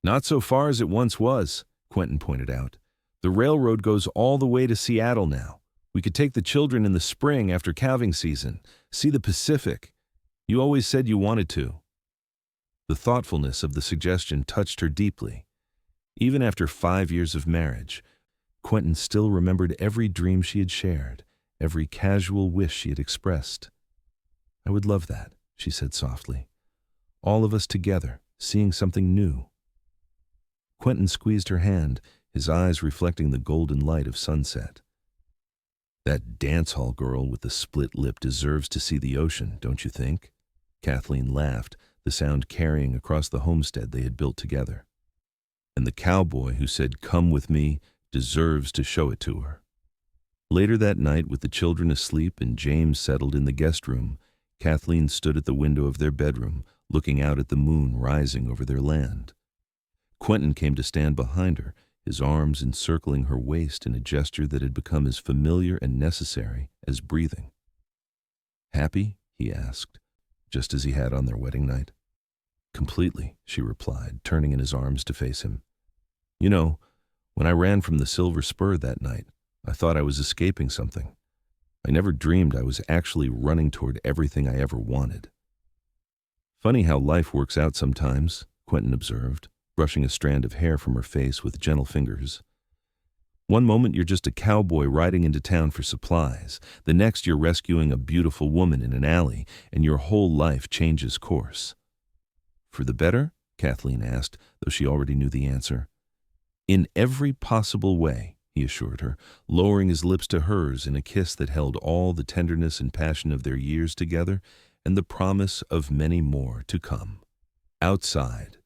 "Not so far as it once was," Quentin pointed out. "The railroad goes all the way to Seattle now. We could take the children in the spring after calving season, see the Pacific. You always said you wanted to." The thoughtfulness of the suggestion touched her deeply. Even after 5 years of marriage, Quentin still remembered every dream she had shared, every casual wish she had expressed. "I would love that," she said softly. "All of us together, seeing something new." Quentin squeezed her hand, his eyes reflecting the golden light of sunset. "That Dancehall girl with the split lip deserves to see the ocean, don't you think?" Kathleen laughed, the sound carrying across the homestead they had built together. "And the cowboy who said, 'Come with me,' deserves to show it to her." Later that night, with the children asleep and James settled in the guest room, Kathleen stood at the window of their bedroom, looking out at the moon rising over their land. Quentin came to stand behind her, his arms encircling her waist in a gesture that had become as familiar and necessary as breathing. "Happy?" he asked, just as he had on their wedding night. "Completely," she replied, turning in his arms to face him. "You know, when I ran from the Silver Spur that night, I thought I was escaping something. I never dreamed I was actually running toward everything I ever wanted." "Funny how life works out sometimes," Quentin observed, brushing a strand of hair from her face with gentle fingers. One moment you're just a cowboy riding into town for supplies. The next you're rescuing a beautiful woman in an alley, and your whole life changes course. For the better? Kathleen asked, though she already knew the answer. In every possible way, he assured her, lowering his lips to hers in a kiss that held all the tenderness and passion of their years together and the promise of many more to come. Outside,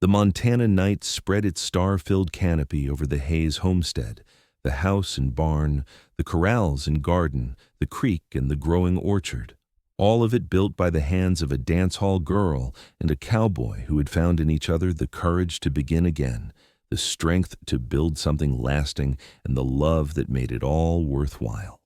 the Montana night spread its star-filled canopy over the Hayes homestead, the house and barn, the corrals and garden, the creek and the growing orchard, all of it built by the hands of a dancehall girl and a cowboy who had found in each other the courage to begin again, the strength to build something lasting, and the love that made it all worthwhile.